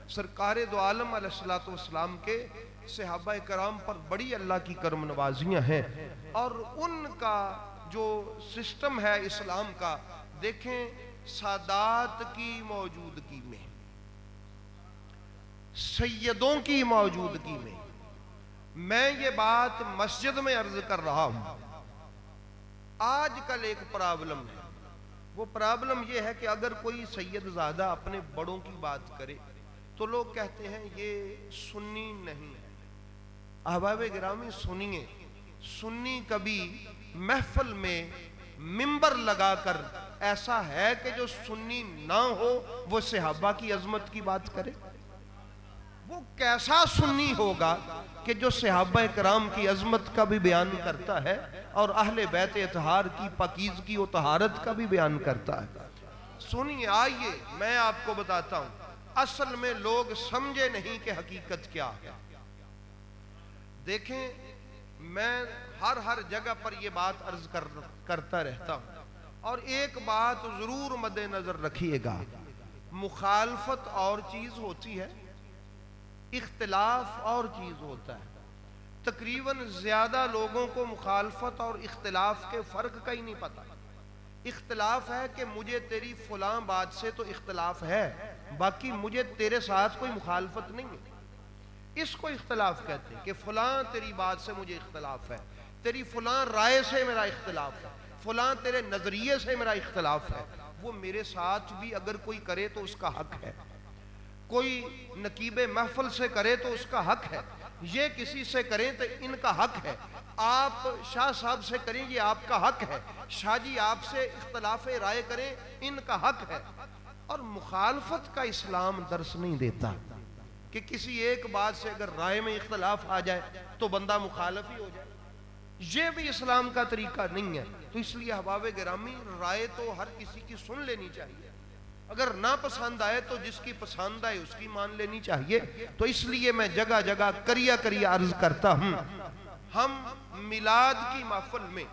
سرکار دو عالم علیہ السلام کے صحابہ کرام پر بڑی اللہ کی کرم نوازیاں ہیں, اور ان کا جو سسٹم ہے اسلام کا, دیکھیں سادات کی موجودگی میں, سیدوں کی موجودگی میں یہ بات مسجد میں عرض کر رہا ہوں. آج کل ایک پرابلم ہے, وہ پرابلم یہ ہے کہ اگر کوئی سید زادہ اپنے بڑوں کی بات کرے تو لوگ کہتے ہیں یہ سنی نہیں ہے. احباب گرامی سنیے, سنی کبھی محفل میں منبر لگا کر ایسا ہے کہ جو سنی نہ ہو وہ صحابہ کی عظمت کی بات کرے؟ وہ کیسا سنی ہوگا کہ جو صحابہ کرام کی عظمت کا بھی بیان کرتا ہے اور اہل بیت اطہار کی پاکیزگی و طہارت کا بھی بیان کرتا ہے. سنیے, آئیے میں آپ کو بتاتا ہوں, اصل میں لوگ سمجھے نہیں کہ حقیقت کیا ہے. دیکھیں میں ہر جگہ پر یہ بات عرض کرتا رہتا ہوں, اور ایک بات ضرور مد نظر رکھیے گا, مخالفت اور چیز ہوتی ہے, اختلاف اور چیز ہوتا ہے. تقریباً زیادہ لوگوں کو مخالفت اور اختلاف کے فرق کا ہی نہیں پتا. اختلاف ہے کہ مجھے تیری فلاں بات سے تو اختلاف ہے, باقی مجھے تیرے ساتھ کوئی مخالفت نہیں ہے. اس کو اختلاف کہتے ہیں کہ فلاں تیری بات سے مجھے اختلاف ہے, تیری فلاں رائے سے میرا اختلاف ہے, فلاں تیرے نظریے سے میرا اختلاف ہے. وہ میرے ساتھ بھی اگر کوئی کرے تو اس کا حق ہے, کوئی نقیب محفل سے کرے تو اس کا حق ہے, یہ کسی سے کریں تو ان کا حق ہے, آپ شاہ صاحب سے کریں یہ آپ کا حق ہے, شاہ جی آپ سے اختلاف رائے کریں ان کا حق ہے. اور مخالفت کا اسلام درس نہیں دیتا کہ کسی ایک بات سے اگر رائے میں اختلاف آ جائے تو بندہ مخالف ہی ہو جائے. یہ بھی اسلام کا طریقہ نہیں ہے. تو اس لیے احباب گرامی رائے تو ہر کسی کی سن لینی چاہیے, اگر نہ پسند آئے تو جس کی پسند آئے اس کی مان لینی چاہیے. تو اس لیے میں جگہ جگہ کریا عرض کرتا ہوں, ہم میلاد کی محفل میں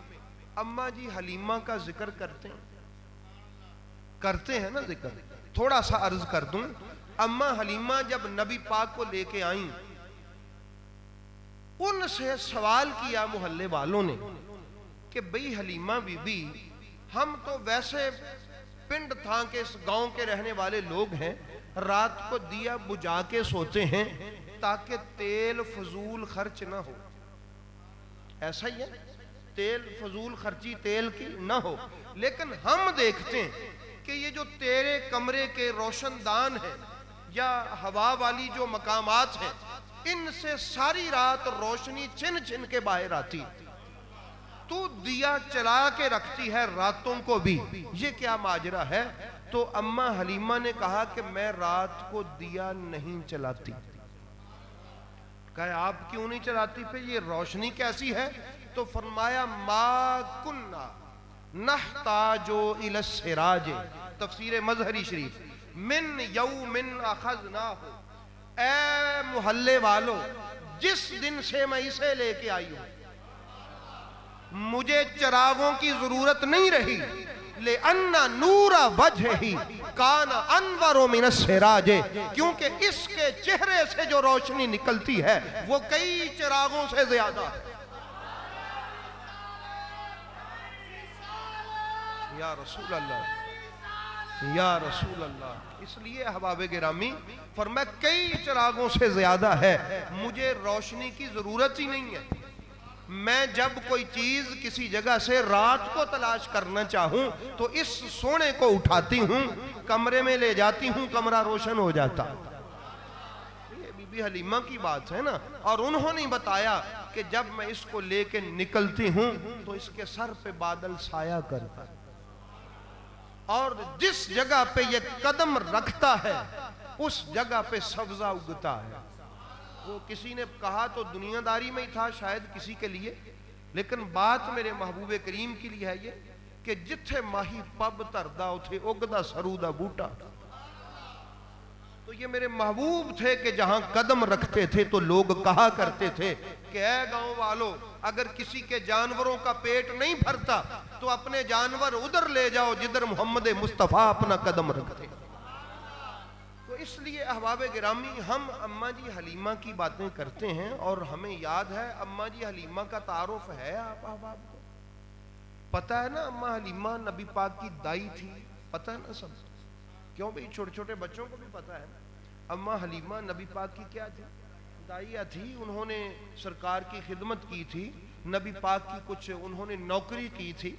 اماں جی حلیمہ کا ذکر کرتے ہیں نا ذکر, تھوڑا سا عرض کر دوں, اما حلیمہ جب نبی پاک کو لے کے آئیں، ان سے سوال کیا محلے والوں نے کہ بھئی حلیمہ بی بی، ہم تو ویسے پنڈ تھا کہ اس گاؤں کے رہنے والے لوگ ہیں، رات کو دیا بجھا کے سوتے ہیں تاکہ تیل فضول خرچ نہ ہو. ایسا ہی ہے، تیل فضول خرچی تیل کی نہ ہو. لیکن ہم دیکھتے ہیں کہ یہ جو تیرے کمرے کے روشن دان ہیں یا ہوا والی جو مقامات ہیں، ان سے ساری رات روشنی چھن چھن کے باہر آتی، تو دیا چلا کے رکھتی ہے راتوں کو بھی، یہ کیا ماجرا ہے؟ تو اماں حلیمہ نے کہا کہ میں رات کو دیا نہیں چلاتی. کہا آپ کیوں نہیں چلاتی؟ پھر یہ روشنی کیسی ہے؟ تو فرمایا ما کننا نحتاجو الی السراج، تفسیر مظہری شریف، من یوم اخذناہ، اے محلے والو جس دن سے میں اسے لے کے آئی ہوں مجھے چراغوں کی ضرورت نہیں رہی، لِأَنَّ نُورَ وَجْهِهِ كَانَ أَنْوَرُ مِنَ السِّرَاجِ، کیونکہ اس کے چہرے سے جو روشنی نکلتی ہے وہ کئی چراغوں سے زیادہ ہے. یا رسول اللہ، یا رسول اللہ. اس لیے احباب گرامی فرمایا کئی چراغوں سے زیادہ ہے، مجھے روشنی کی ضرورت ہی نہیں ہے. میں جب کوئی چیز کسی جگہ سے رات کو تلاش کرنا چاہوں تو اس سونے کو اٹھاتی ہوں، کمرے میں لے جاتی ہوں، کمرہ روشن ہو جاتا. یہ بی بی حلیمہ کی بات ہے نا. اور انہوں نے بتایا کہ جب میں اس کو لے کے نکلتی ہوں تو اس کے سر پہ بادل سایہ کرتا ہے، اور جس جگہ پہ یہ قدم رکھتا ہے اس جگہ پہ سبزہ اگتا ہے. وہ کسی نے کہا تو دنیا داری میں ہی تھا شاید کسی کے لیے، لیکن بات میرے محبوب کریم کے لیے ہے یہ کہ جتھے ماہی پب تردا اتھے اگدا سرودا بوٹا. تو یہ میرے محبوب تھے کہ جہاں قدم رکھتے تھے تو لوگ کہا کرتے تھے کہ اے گاؤں والو، اگر کسی کے جانوروں کا پیٹ نہیں بھرتا تو اپنے جانور ادھر لے جاؤ جدھر محمد مصطفیٰ اپنا قدم رکھتے. تو اس لیے احباب گرامی ہم اماں جی حلیمہ کی باتیں کرتے ہیں اور ہمیں یاد ہے اماں جی حلیمہ کا تعارف ہے. آپ احباب کو پتہ ہے نا اماں حلیمہ نبی پاک کی دائی تھی، پتہ ہے نا سب؟ کیوں بھئی چھوٹے چھوٹے بچوں کو بھی پتہ ہے. اماں حلیمہ نبی پاک کی کیا تھی؟ دائیہ تھی. انہوں نے سرکار کی خدمت کی تھی، نبی پاک کی کچھ انہوں نے نوکری کی تھی،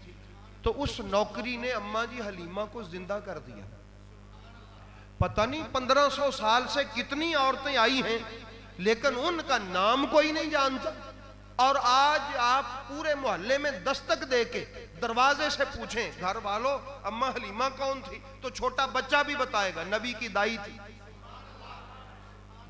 تو اس نوکری نے اماں جی حلیمہ کو زندہ کر دیا. پتہ نہیں 1500 سال سے کتنی عورتیں آئی ہیں لیکن ان کا نام کوئی نہیں جانتا. اور آج آپ پورے محلے میں دستک دے کے دروازے سے پوچھیں گھر والوں اماں حلیمہ کون تھی تو چھوٹا بچہ بھی بتائے گا نبی کی دائی تھی.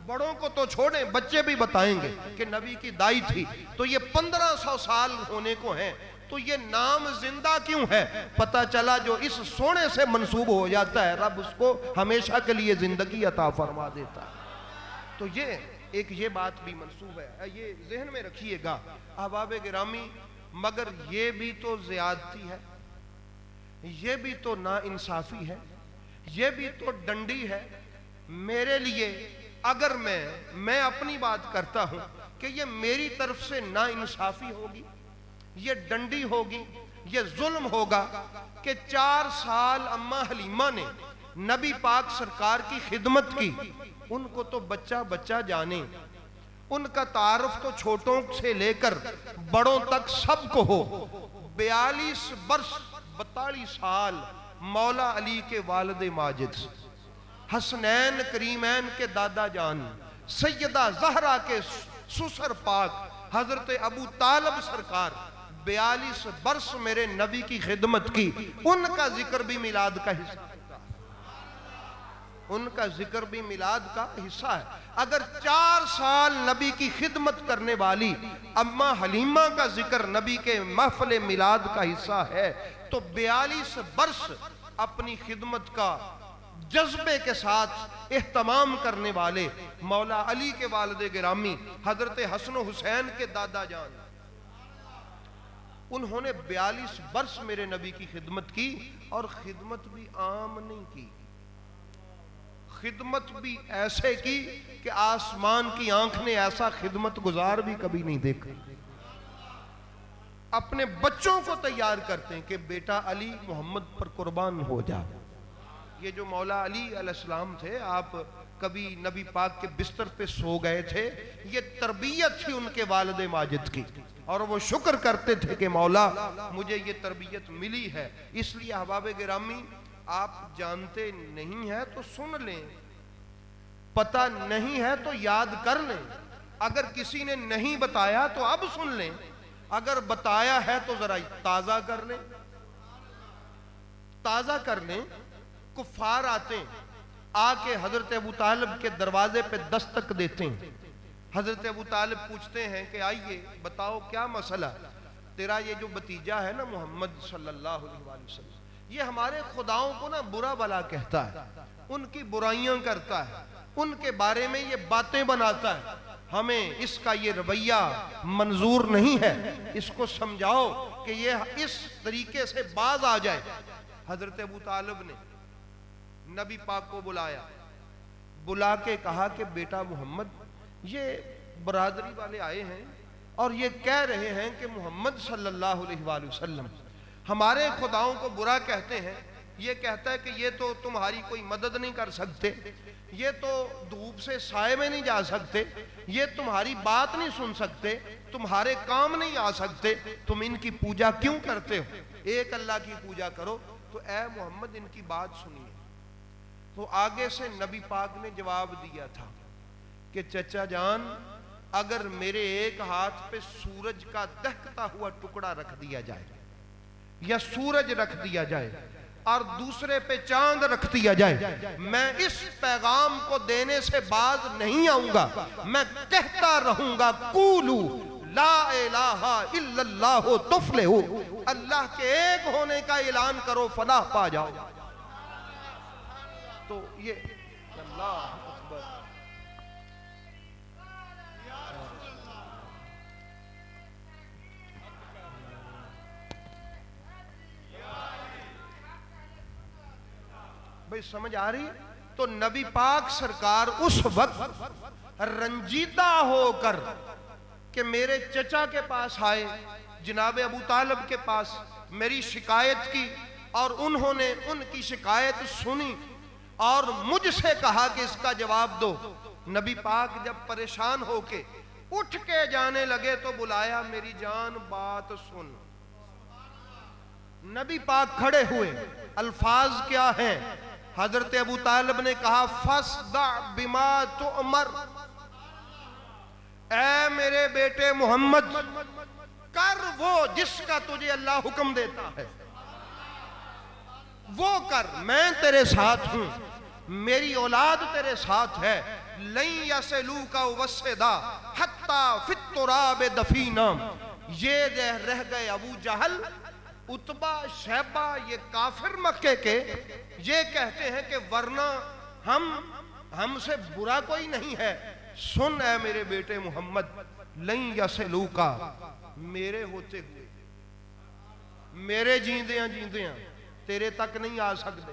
بڑوں کو تو چھوڑیں، بچے بھی بتائیں گے کہ نبی کی دائی تھی. تو یہ 1500 سال ہونے کو ہیں تو یہ نام زندہ کیوں ہے؟ پتہ چلا جو اس سونے سے منسوب ہو جاتا ہے رب اس کو ہمیشہ کے لیے زندگی عطا فرما دیتا ہے. تو یہ بات بھی منسوب ہے، یہ ذہن میں رکھیے گا احباب گرامی. مگر یہ بھی تو زیادتی ہے، یہ بھی تو ناانصافی ہے، یہ بھی تو ڈنڈی ہے. میرے لیے اگر میں اپنی بات کرتا ہوں کہ یہ میری طرف سے ناانصافی ہوگی، یہ ڈنڈی ہوگی، یہ ظلم ہوگا کہ 4 سال اماں حلیمہ نے نبی پاک سرکار کی خدمت کی. ان کو تو بچہ بچہ جانے، ان کا تعارف تو چھوٹوں سے لے کر بڑوں تک سب کو ہو. 42 برس 42 سال مولا علی کے والد ماجد، حسنین کریمین کے دادا جان، سیدہ زہرا کے سسر پاک حضرت ابو طالب سرکار 42 برس میرے نبی کی خدمت کی. ان کا ذکر بھی میلاد کا حصہ ہے، ان کا ذکر بھی میلاد کا حصہ ہے. اگر 4 سال نبی کی خدمت کرنے والی اماں حلیمہ کا ذکر نبی کے محفل میلاد کا حصہ ہے تو 42 برس اپنی خدمت کا جذبے کے ساتھ اہتمام کرنے والے مولا علی کے والد گرامی حضرت حسن و حسین کے دادا جان، انہوں نے 42 برس میرے نبی کی خدمت کی. اور خدمت بھی عام نہیں کی، خدمت بھی ایسے کی کہ آسمان کی آنکھ نے ایسا خدمت گزار بھی کبھی نہیں دیکھا. اپنے بچوں کو تیار کرتے ہیں کہ بیٹا علی محمد پر قربان ہو جا. یہ جو مولا علی علیہ السلام تھے، آپ کبھی نبی پاک کے بستر پہ سو گئے تھے، یہ تربیت تھی ان کے والد ماجد کی، اور وہ شکر کرتے تھے کہ مولا مجھے یہ تربیت ملی ہے. اس لیے احباب گرامی، آپ جانتے نہیں ہیں تو سن لیں، پتہ نہیں ہے تو یاد کر لیں. اگر کسی نے نہیں بتایا تو اب سن لیں، اگر بتایا ہے تو ذرا تازہ کر لیں، تازہ کر لیں. کفار آتے ہیں، آ کے حضرت ابو طالب کے دروازے پہ دستک دیتے ہیں. حضرت ابو طالب پوچھتے ہیں کہ آئیے بتاؤ کیا مسئلہ، تیرا یہ جو بتیجا ہے نا محمد صلی اللہ علیہ وآلہ وسلم، یہ ہمارے خداؤں کو نا برا بلا کہتا ہے، ان کی برائیاں کرتا ہے، ان کے بارے میں یہ باتیں بناتا ہے، ہمیں اس کا یہ رویہ منظور نہیں ہے، اس کو سمجھاؤ کہ یہ اس طریقے سے باز آ جائے. حضرت ابو طالب نے نبی پاک کو بلایا، بلا کے کہا کہ بیٹا محمد، یہ برادری والے آئے ہیں اور یہ کہہ رہے ہیں کہ محمد صلی اللہ علیہ وآلہ وسلم ہمارے خداؤں کو برا کہتے ہیں. یہ کہتا ہے کہ یہ تو تمہاری کوئی مدد نہیں کر سکتے، یہ تو دھوپ سے سائے میں نہیں جا سکتے، یہ تمہاری بات نہیں سن سکتے، تمہارے کام نہیں آ سکتے، تم ان کی پوجا کیوں کرتے ہو؟ ایک اللہ کی پوجا کرو. تو اے محمد ان کی بات سنیے. تو آگے سے نبی پاک نے جواب دیا تھا کہ چچا جان، اگر میرے ایک ہاتھ پہ سورج کا دہکتا ہوا ٹکڑا رکھ دیا جائے یا سورج رکھ دیا جائے اور دوسرے پہ چاند رکھ دیا جائے، میں اس پیغام کو دینے سے باز نہیں آؤں گا. میں کہتا رہوں گا قولو لا الہ الا اللہ تفلحو، اللہ کے ایک ہونے کا اعلان کرو فلاح پا جاؤ. تو یہ اللہ اکبر. بھئی سمجھ آ رہی؟ تو نبی پاک سرکار اس وقت رنجیدہ ہو کر کہ میرے چچا کے پاس آئے، جناب ابو طالب کے پاس میری شکایت کی، اور انہوں نے ان کی شکایت سنی اور مجھ سے کہا کہ اس کا جواب دو. نبی پاک جب پریشان ہو کے اٹھ کے جانے لگے تو بلایا، میری جان بات سن. نبی پاک کھڑے ہوئے، الفاظ کیا ہیں؟ حضرت ابو طالب نے کہا فَاسْدَعْ بِمَا تُؤْمَرْ، اے میرے بیٹے محمد، کر وہ جس کا تجھے اللہ حکم دیتا ہے، وہ کر. میں تیرے ساتھ ہوں، میری اولاد تیرے ساتھ ہے. لَن يَسْأَلُوكَ وَسْدَا حَتَّى فِي التُّرَابِ دَفِينًا. یہ رہ گئے ابو جہل، عتبہ، شیبہ، یہ کافر مکے کے، یہ کہتے ہیں کہ ورنہ ہم سے برا کوئی نہیں ہے. سن اے میرے بیٹے محمد، لَن يَسْأَلُوكَ، میرے ہوتے ہوئے، میرے جیندیاں تیرے تک نہیں آ سکتے.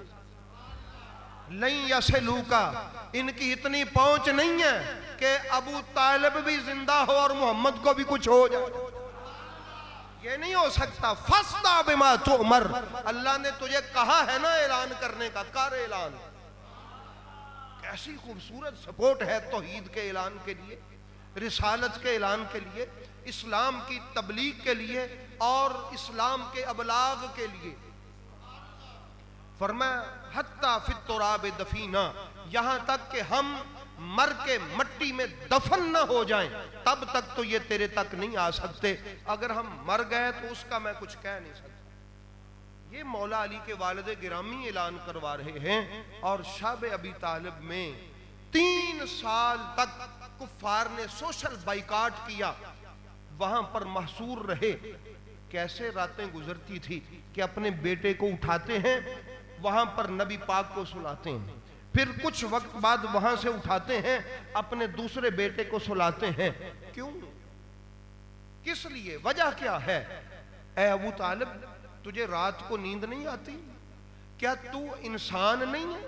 لَن يَسْأَلُوكَ، ان کی اتنی پہنچ نہیں ہے کہ ابو طالب بھی زندہ ہو اور محمد کو بھی کچھ ہو جائے. یہ نہیں ہو سکتا. فَاسْدَعْ بِمَا تُؤْمَرْ، اللہ نے تجھے کہا ہے نا اعلان کرنے کا، کر اعلان. کیسی خوبصورت سپورٹ ہے توحید کے اعلان کے لیے، رسالت کے اعلان کے لیے، اسلام کی تبلیغ کے لیے اور اسلام کے ابلاغ کے لیے. فرمایا حتیٰ فی التراب دفینا، یہاں تک کہ ہم مر کے مٹی میں دفن نہ ہو جائیں تب تک تو یہ تیرے تک نہیں آ سکتے. اگر ہم مر گئے تو اس کا میں کچھ کہہ نہیں سکتا. یہ مولا علی کے والد گرامی اعلان کروا رہے ہیں. اور شب ابی طالب میں 3 سال تک کفار نے سوشل بائیکاٹ کیا، وہاں پر محصور رہے. کیسے راتیں گزرتی تھی کہ اپنے بیٹے کو اٹھاتے ہیں، وہاں پر نبی پاک کو سلاتے ہیں، پھر کچھ وقت بعد وہاں سے اٹھاتے ہیں، اپنے دوسرے بیٹے کو سلاتے ہیں. کیوں؟ کس لیے؟ وجہ کیا ہے؟ اے ابو طالب، تجھے رات کو نیند نہیں آتی؟ کیا تو انسان نہیں ہے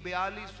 42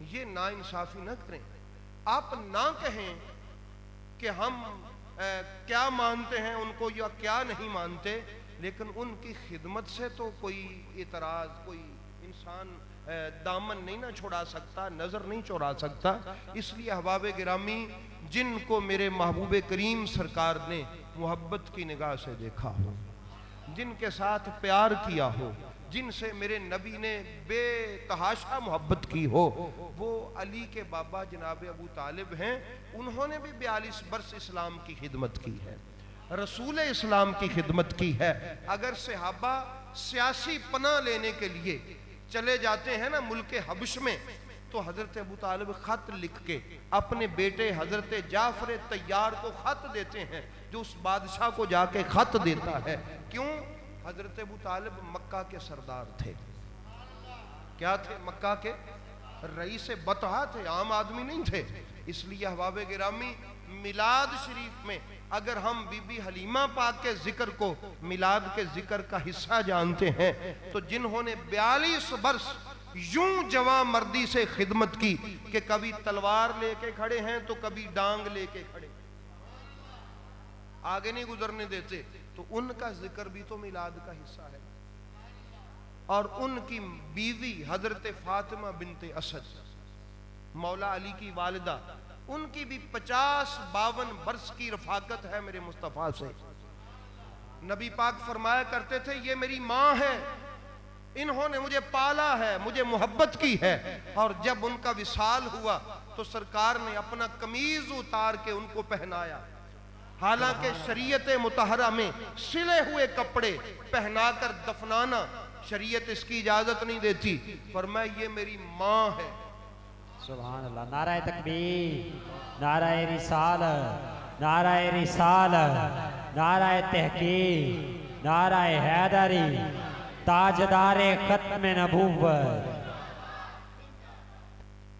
یہ ناانصافی نہ کریں. آپ نہ کہیں کہ ہم کیا مانتے ہیں ان کو یا کیا نہیں مانتے، لیکن ان کی خدمت سے تو کوئی اعتراض، کوئی انسان دامن نہیں نہ چھڑا سکتا، نظر نہیں چورا سکتا. اس لیے احباب گرامی، جن کو میرے محبوب کریم سرکار نے محبت کی نگاہ سے دیکھا ہو، جن کے ساتھ پیار کیا ہو، جن سے میرے نبی نے بے تحاشا محبت کی ہو، وہ علی کے بابا جناب ابو طالب ہیں. انہوں نے بھی 42 برس اسلام کی خدمت کی ہے، رسول اسلام کی خدمت کی ہے. اگر صحابہ سیاسی پناہ لینے کے لیے چلے جاتے ہیں نا ملک حبش میں، تو حضرت ابو طالب خط لکھ کے اپنے بیٹے حضرت جعفر طیار کو خط دیتے ہیں، جو اس بادشاہ کو جا کے خط دیتا ہے. کیوں؟ حضرت ابو طالب مکہ کے سردار تھے. کیا تھے؟ مکہ کے رئیس بطحہ تھے، عام آدمی نہیں تھے. اس لیے احباب گرامی، میلاد شریف میں اگر ہم بی بی حلیمہ پاک کے ذکر کو میلاد کے ذکر کا حصہ جانتے ہیں، تو جنہوں نے 42 برس یوں جوان مردی سے خدمت کی کہ کبھی تلوار لے کے کھڑے ہیں تو کبھی ڈانگ لے کے کھڑے، آگے نہیں گزرنے دیتے، تو ان کا ذکر بھی تو میلاد کا حصہ ہے. اور ان کی بیوی حضرت فاطمہ بنت اسد، مولا علی کی والدہ، ان کی بھی 50-52 برس کی رفاقت ہے میرے مصطفیٰ سے. نبی پاک فرمایا کرتے تھے یہ میری ماں ہے، انہوں نے مجھے پالا ہے، مجھے محبت کی ہے. اور جب ان کا وصال ہوا تو سرکار نے اپنا قمیض اتار کے ان کو پہنایا. حالانکہ شریعت مطہرہ میں سلے ہوئے کپڑے پہنا کر دفنانا شریعت اس کی اجازت نہیں دیتی. فرمایا یہ میری ماں ہے. سبحان اللہ. نعرہ تکبیر، نعرہ رسالت، نعرہ رسالت، نعرہ تحقیق، نعرہ حیدری، تاجدار ختم نبوت.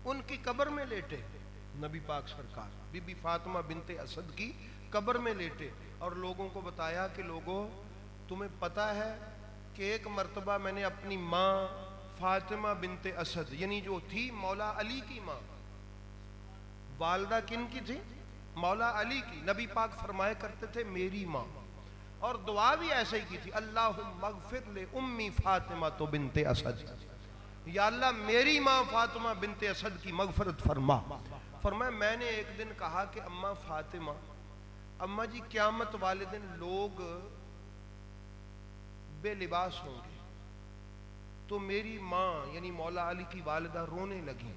ان کی قبر میں لیٹے نبی پاک سرکار، بی بی فاطمہ بنت اسد کی قبر میں لیٹے، اور لوگوں کو بتایا کہ لوگوں تمہیں پتہ ہے کہ ایک مرتبہ میں نے اپنی ماں فاطمہ بنت اسد، یعنی جو تھی مولا علی کی ماں، والدہ کن کی تھی؟ مولا علی کی. نبی پاک فرمایا کرتے تھے میری ماں، اور دعا بھی ایسے ہی کی تھی، اللہم اغفر لأمی فاطمہ تو بنت اسد، یا اللہ میری ماں فاطمہ بنت اسد کی مغفرت فرما. فرمایا میں نے ایک دن کہا کہ اماں فاطمہ، اماں جی قیامت والے دن لوگ بے لباس ہوں گے. تو میری ماں یعنی مولا علی کی والدہ رونے لگی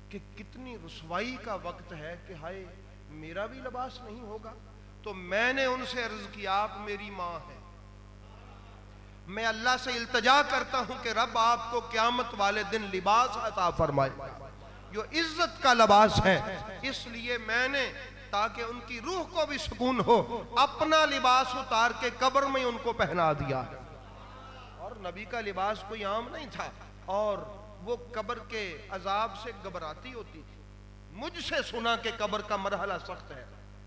کہ کتنی رسوائی کا وقت ہے کہ ہائے میرا بھی لباس نہیں ہوگا. تو میں نے ان سے عرض کیا آپ میری ماں ہیں، میں اللہ سے التجا کرتا ہوں کہ رب آپ کو قیامت والے دن لباس عطا فرمائے جو عزت کا لباس ہے. اس لیے میں نے تاکہ ان کی روح کو بھی سکون ہو اپنا لباس اتار کے قبر میں ان کو پہنا دیا. اور نبی کا لباس کوئی عام نہیں تھا، اور وہ قبر کے عذاب سے گھبراتی ہوتی تھی. مجھ سے سنا کہ قبر کا مرحلہ سخت ہے،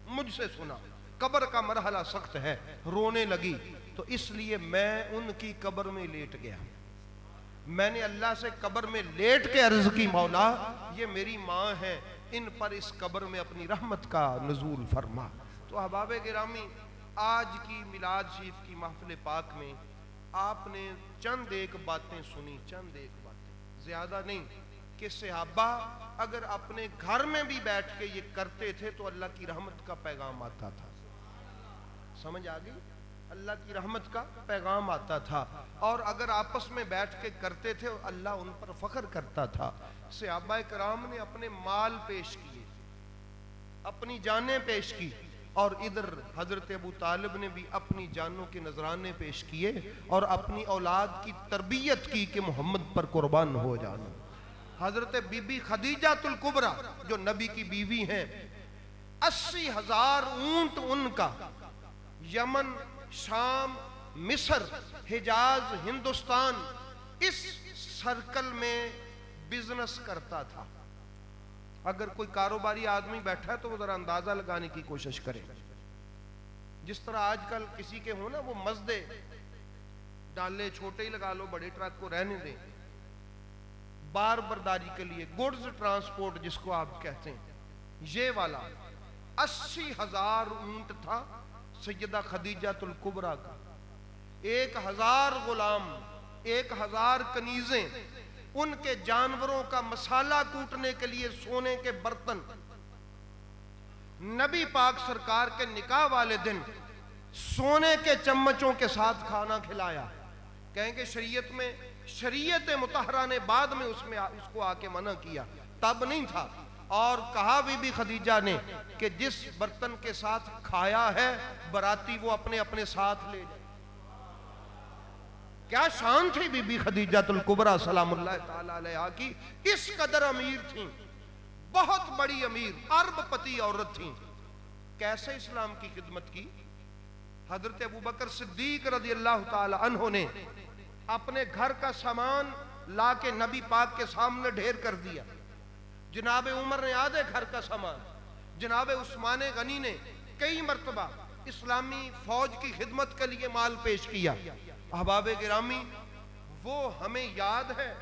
مجھ سے سنا قبر کا مرحلہ سخت ہے، رونے لگی. تو اس لیے میں ان کی قبر میں لیٹ گیا. میں نے اللہ سے قبر میں لیٹ کے عرض کی مولا یہ میری ماں ہے، ان پر اس قبر میں اپنی رحمت کا نزول فرما. تو احباب گرامی، آج کی میلاد شریف کی محفل پاک میں آپ نے چند ایک باتیں سنی، چند ایک باتیں، زیادہ نہیں، کہ صحابہ اگر اپنے گھر میں بھی بیٹھ کے یہ کرتے تھے تو اللہ کی رحمت کا پیغام آتا تھا. سمجھ آ گئی؟ اللہ کی رحمت کا پیغام آتا تھا. اور اگر آپس میں بیٹھ کے کرتے تھے اللہ ان پر فخر کرتا تھا. صحابہ کرام نے اپنے مال پیش کیے، اپنی جانیں پیش کی، اور ادھر حضرت ابو طالب نے بھی اپنی جانوں کے نذرانے پیش کیے اور اپنی اولاد کی تربیت کی کہ محمد پر قربان ہو جانا. حضرت بی بی خدیجہ الکبریٰ جو نبی کی بیوی ہیں، 80,000 اونٹ ان کا یمن، شام، مصر، حجاز، ہندوستان، اس سرکل میں بزنس کرتا تھا. اگر کوئی کاروباری آدمی بیٹھا ہے تو وہ ذرا اندازہ لگانے کی کوشش کرے. جس طرح آج کل کسی کے ہوں نا وہ مزدے ڈالے، چھوٹے ہی لگا لو، بڑے ٹرک کو رہنے دیں، بار برداری کے لیے گوڈز ٹرانسپورٹ جس کو آپ کہتے ہیں، یہ والا 80,000 اونٹ تھا سیدہ خدیجہ الکبریٰ کا، 1,000 غلام، 1,000 کنیزیں، ان کے جانوروں کا مسالہ کوٹنے کے لیے سونے کے برتن۔ نبی پاک سرکار کے نکاح والے دن سونے کے چمچوں کے ساتھ کھانا کھلایا۔ کہیں کہ شریعت میں، شریعت مطہرہ نے بعد میں اس کو آ کے منع کیا، تب نہیں تھا۔ اور کہا بی بی خدیجہ نے کہ جس برتن کے ساتھ کھایا ہے براتی وہ اپنے اپنے ساتھ لے جائے۔ کیا شان تھی بی بی خدیجہ الکبریٰ سلام اللہ تعالی علیہا کی، اس قدر امیر تھیں، بہت بڑی امیر، ارب پتی عورت تھیں۔ کیسے اسلام کی خدمت کی؟ حضرت ابوبکر صدیق رضی اللہ تعالی عنہ نے اپنے گھر کا سامان لا کے نبی پاک کے سامنے ڈھیر کر دیا۔ جناب عمر نے آدھے گھر کا سامان، جناب عثمان غنی نے کئی مرتبہ اسلامی فوج کی خدمت کے لیے مال پیش کیا۔ احباب گرامی، وہ ہمیں یاد ہے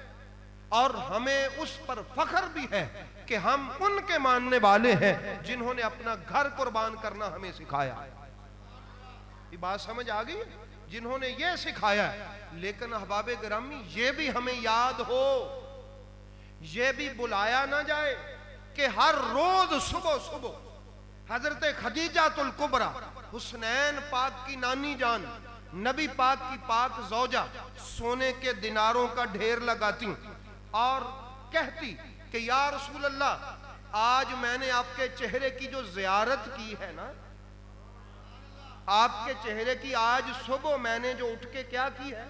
اور ہمیں اس پر فخر بھی ہے کہ ہم ان کے ماننے والے ہیں جنہوں نے اپنا گھر قربان کرنا ہمیں سکھایا۔ یہ بات سمجھ آ گئی؟ جنہوں نے یہ سکھایا ہے۔ لیکن احباب گرامی، یہ بھی ہمیں یاد ہو، یہ بھی بلایا نہ جائے کہ ہر روز صبح حضرت خدیجہ الکبریٰ، حسنین پاک کی نانی جان، نبی پاک کی پاک زوجہ، سونے کے دیناروں کا ڈھیر لگاتی اور کہتی کہ یا رسول اللہ، آج میں نے آپ کے چہرے کی جو زیارت کی ہے نا، آپ کے چہرے کی آج صبح میں نے جو اٹھ کے کیا کی ہے،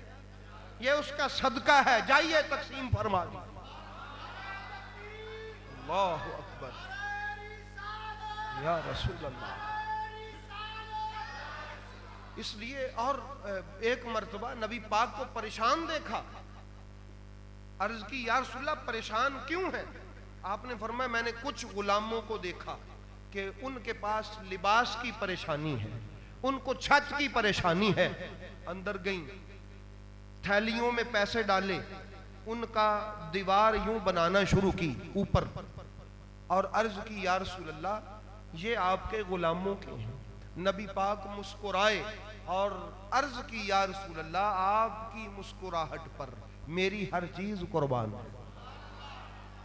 یہ اس کا صدقہ ہے، جائیے تقسیم فرما دی۔ اللہ اکبر، یا رسول اللہ۔ اس لیے اور ایک مرتبہ نبی پاک کو پریشان دیکھا، عرض کی یا رسول اللہ پریشان کیوں ہیں؟ آپ نے فرمایا میں نے کچھ غلاموں کو دیکھا کہ ان کے پاس لباس کی پریشانی ہے، ان کو چھت کی پریشانی ہے۔ اندر گئیں، تھیلیوں میں پیسے ڈالے، ان کا دیوار یوں بنانا شروع کی اوپر، اور عرض کی یا رسول اللہ یہ آپ کے غلاموں کے ہیں۔ نبی پاک مسکرائے اور عرض کی یا رسول اللہ آپ کی مسکراہٹ پر میری ہر چیز قربان ہے۔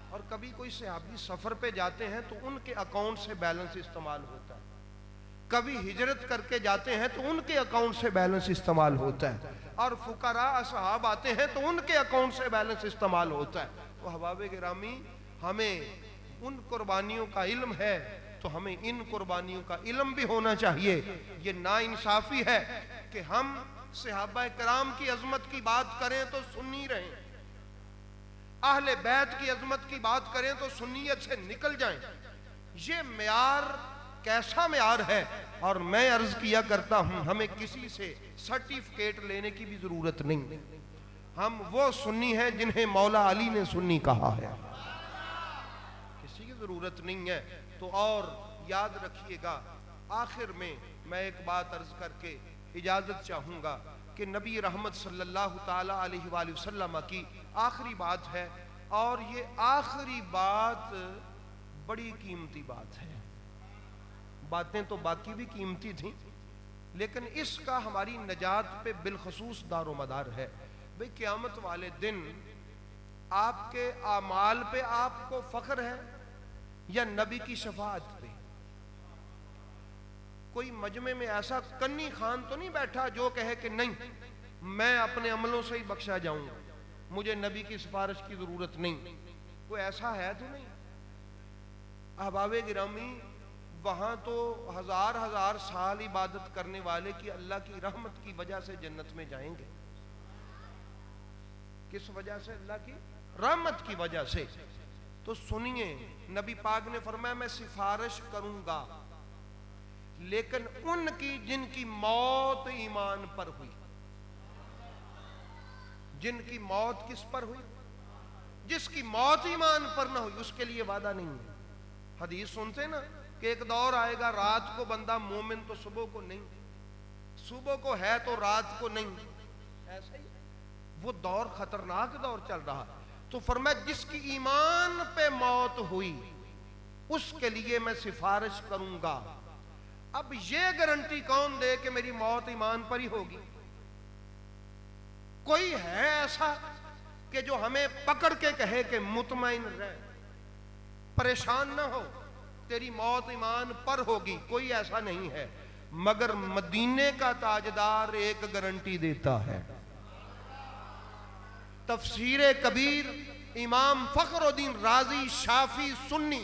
اور کبھی کوئی صحابی سفر پہ جاتے ہیں تو ان کے اکاؤنٹ سے بیلنس استعمال ہوتا ہے، کبھی ہجرت کر کے جاتے ہیں تو ان کے اکاؤنٹ سے بیلنس استعمال ہوتا ہے، اور فقراء اصحاب آتے ہیں تو ان کے اکاؤنٹ سے بیلنس استعمال ہوتا ہے۔ تو احباب گرامی، ہمیں ان قربانیوں کا علم ہے تو ہمیں ان قربانیوں کا علم بھی ہونا چاہیے۔ یہ ناانصافی ہے کہ ہم صحابہ کرام کی عظمت کی بات کریں تو سنی رہیں، اہل بیت کی عظمت کی بات کریں تو سنیت سے نکل جائیں۔ یہ معیار کیسا معیار ہے؟ اور میں عرض کیا کرتا ہوں ہمیں کسی سے سرٹیفکیٹ لینے کی بھی ضرورت نہیں، ہم وہ سنی ہیں جنہیں مولا علی نے سنی کہا ہے، کسی کی ضرورت نہیں ہے۔ تو اور یاد رکھیے گا، آخر میں ایک بات عرض کر کے اجازت چاہوں گا کہ نبی رحمت صلی اللہ تعالی علیہ وآلہ وسلم کی آخری بات ہے، اور یہ آخری بات بڑی قیمتی بات ہے۔ باتیں تو باقی بھی قیمتی تھیں، لیکن اس کا ہماری نجات پہ بالخصوص دار و مدار ہے۔ بھئی قیامت والے دن آپ کے اعمال پہ آپ کو فخر ہے یا نبی کی شفاعت پہ؟ کوئی مجمع میں ایسا کنی خان تو نہیں بیٹھا جو کہے کہ نہیں میں اپنے عملوں سے ہی بخشا جاؤں گا، مجھے نبی کی سفارش کی ضرورت نہیں؟ کوئی ایسا ہے تو نہیں؟ احباب گرامی، وہاں تو ہزار ہزار سال عبادت کرنے والے کی اللہ کی رحمت کی وجہ سے جنت میں جائیں گے۔ کس وجہ سے؟ اللہ کی رحمت کی وجہ سے۔ تو سنیے، نبی پاک نے فرمایا میں سفارش کروں گا لیکن ان کی جن کی موت ایمان پر ہوئی۔ جن کی موت کس پر ہوئی؟ جس کی موت ایمان پر نہ ہوئی اس کے لیے وعدہ نہیں ہے۔ حدیث سنتے نا کہ ایک دور آئے گا رات کو بندہ مومن تو صبح کو نہیں، صبح کو ہے تو رات کو نہیں، ایسا ہی وہ دور خطرناک دور چل رہا۔ تو فرمایا جس کی ایمان پہ موت ہوئی اس کے لیے میں سفارش کروں گا۔ اب یہ گارنٹی کون دے کہ میری موت ایمان پر ہی ہوگی؟ کوئی ہے ایسا کہ جو ہمیں پکڑ کے کہے کہ مطمئن رہ، پریشان نہ ہو، تیری موت ایمان پر ہوگی؟ کوئی ایسا نہیں ہے، مگر مدینے کا تاجدار ایک گارنٹی دیتا ہے۔ تفسیر کبیر امام فخر الدین رازی شافی سنی،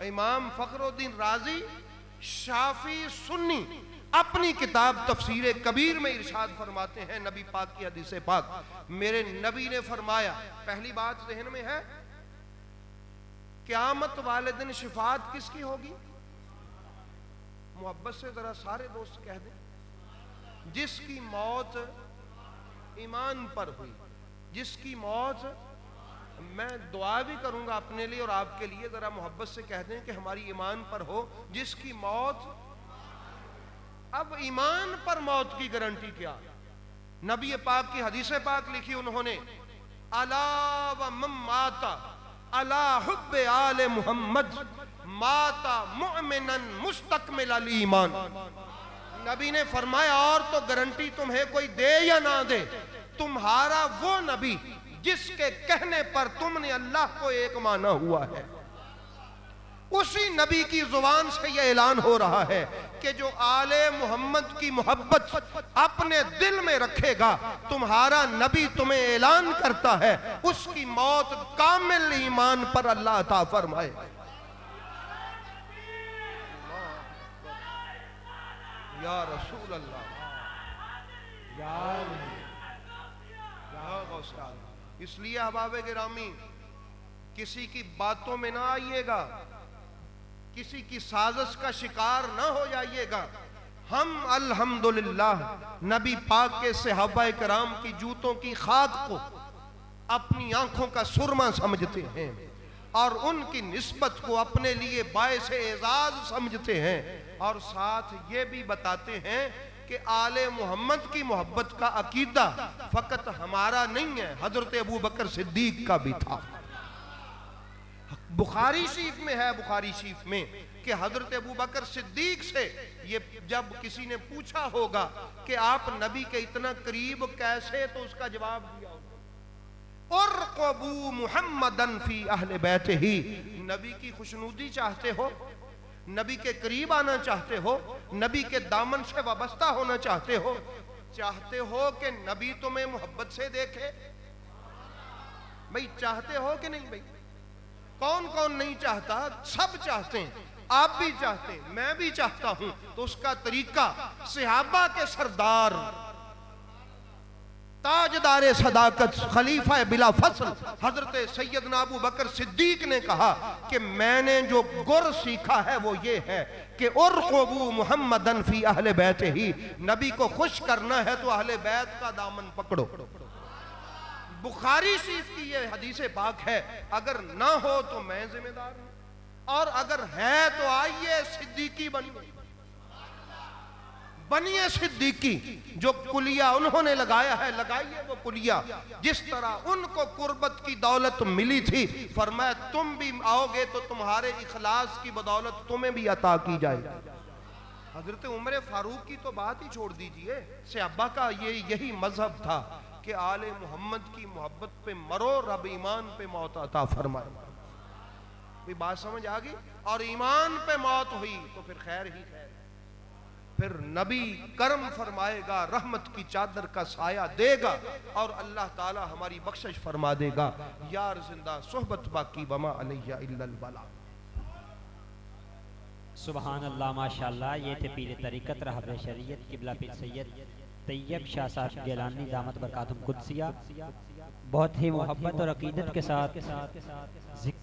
امام فخر الدین رازی شافی سنی اپنی کتاب تفسیر کبیر میں ارشاد فرماتے ہیں، نبی پاک کی حدیث پاک، میرے نبی نے فرمایا، پہلی بات ذہن میں ہے، قیامت والے دن شفاعت کس کی ہوگی؟ محبت سے ذرا سارے دوست کہہ دیں، جس کی موت ایمان پر ہوئی، جس کی موت، میں دعا بھی کروں گا اپنے لیے اور آپ کے لیے، ذرا محبت سے کہہ دیں کہ ہماری ایمان پر ہو، جس کی موت۔ اب ایمان پر موت کی گارنٹی کیا؟ نبی پاک کی حدیث پاک لکھی انہوں نے، الا ومن مات علی حب آل محمد مات مؤمنا مستکمل الایمان۔ نبی نے فرمایا اور تو گارنٹی تمہیں کوئی دے یا نہ دے، تمہارا وہ نبی جس کے کہنے پر تم نے اللہ کو ایک مانا ہوا ہے، اسی نبی کی زبان سے یہ اعلان ہو رہا ہے کہ جو آل محمد کی محبت اپنے دل میں رکھے گا، تمہارا نبی تمہیں اعلان کرتا ہے اس کی موت کامل ایمان پر اللہ عطا فرمائے۔ یا رسول اللہ، یا غوث اعظم۔ اس لیے احباب گرامی، کسی کی باتوں میں نہ آئیے گا، کسی کی سازش کا شکار نہ ہو جائیے گا۔ ہم الحمدللہ نبی پاک کے صحابہ کرام کی جوتوں کی خاک کو اپنی آنکھوں کا سرما سمجھتے ہیں اور ان کی نسبت کو اپنے لیے باعث اعزاز سمجھتے ہیں، اور ساتھ یہ بھی بتاتے ہیں کہ آل محمد کی محبت کا عقیدہ فقط ہمارا نہیں ہے، حضرت ابو بکر صدیق کا بھی تھا۔ بخاری شریف میں ہے، بخاری شریف میں کہ حضرت ابو بکر صدیق سے یہ جب کسی نے پوچھا ہوگا کہ آپ نبی کے اتنا قریب کیسے، تو اس کا جواب دیا ہوگا، ارقبوا محمدا فی اہل بیتہ، نبی کی خوشنودی چاہتے ہو، نبی کے قریب آنا چاہتے ہو، نبی کے دامن سے وابستہ ہونا چاہتے ہو کہ نبی تمہیں محبت سے دیکھے؟ بھئی چاہتے ہو کہ نہیں؟ بھئی کون کون نہیں چاہتا؟ سب چاہتے ہیں، آپ بھی چاہتے ہیں، میں بھی چاہتا ہوں۔ تو اس کا طریقہ، صحابہ کے سردار، تاجدار صداقت، خلیفہ بلا فصل حضرت سیدنا ابو بکر صدیق نے کہا کہ میں نے جو گر سیکھا ہے وہ یہ ہے کہ ارقبوا محمدا فی اہل بیتہ، نبی کو خوش کرنا ہے تو اہل بیت کا دامن پکڑو۔ بخاری شریف کی یہ حدیث پاک ہے، اگر نہ ہو تو میں ذمہ دار ہوں، اور اگر ہے تو آئیے صدیقی بنیے صدیقی۔ جو کلیہ انہوں نے لگایا ہے لگائیے وہ کلیہ، جس طرح ان کو قربت کی دولت ملی تھی، فرمایا تم بھی آؤ گے تو تمہارے اخلاص کی بدولت تمہیں بھی عطا کی جائے گی۔ حضرت عمر فاروق کی تو بات ہی چھوڑ دیجئے، صحابہ کا یہی مذہب تھا کہ آل محمد کی محبت پہ مرو، رب ایمان پہ موت عطا فرمائے۔ بھی بات سمجھ آگئی؟ اور ایمان پہ موت ہوئی تو پھر خیر ہی خیر، پھر نبی کرم فرمائے گا، رحمت کی چادر کا سایہ دے گا، اور اللہ تعالی ہماری بخشش فرما دے گا۔ یار زندہ صحبت باقی، وما علیہ الا البلاغ۔ سبحان اللہ، ماشاءاللہ۔ یہ تھے پیر طریقت رہبر شریعت قبلہ پیر سید طیب شاہ صاحب گیلانی دامت برکاتہم قدسیہ، بہت ہی محبت اور عقیدت کے ساتھ ذکر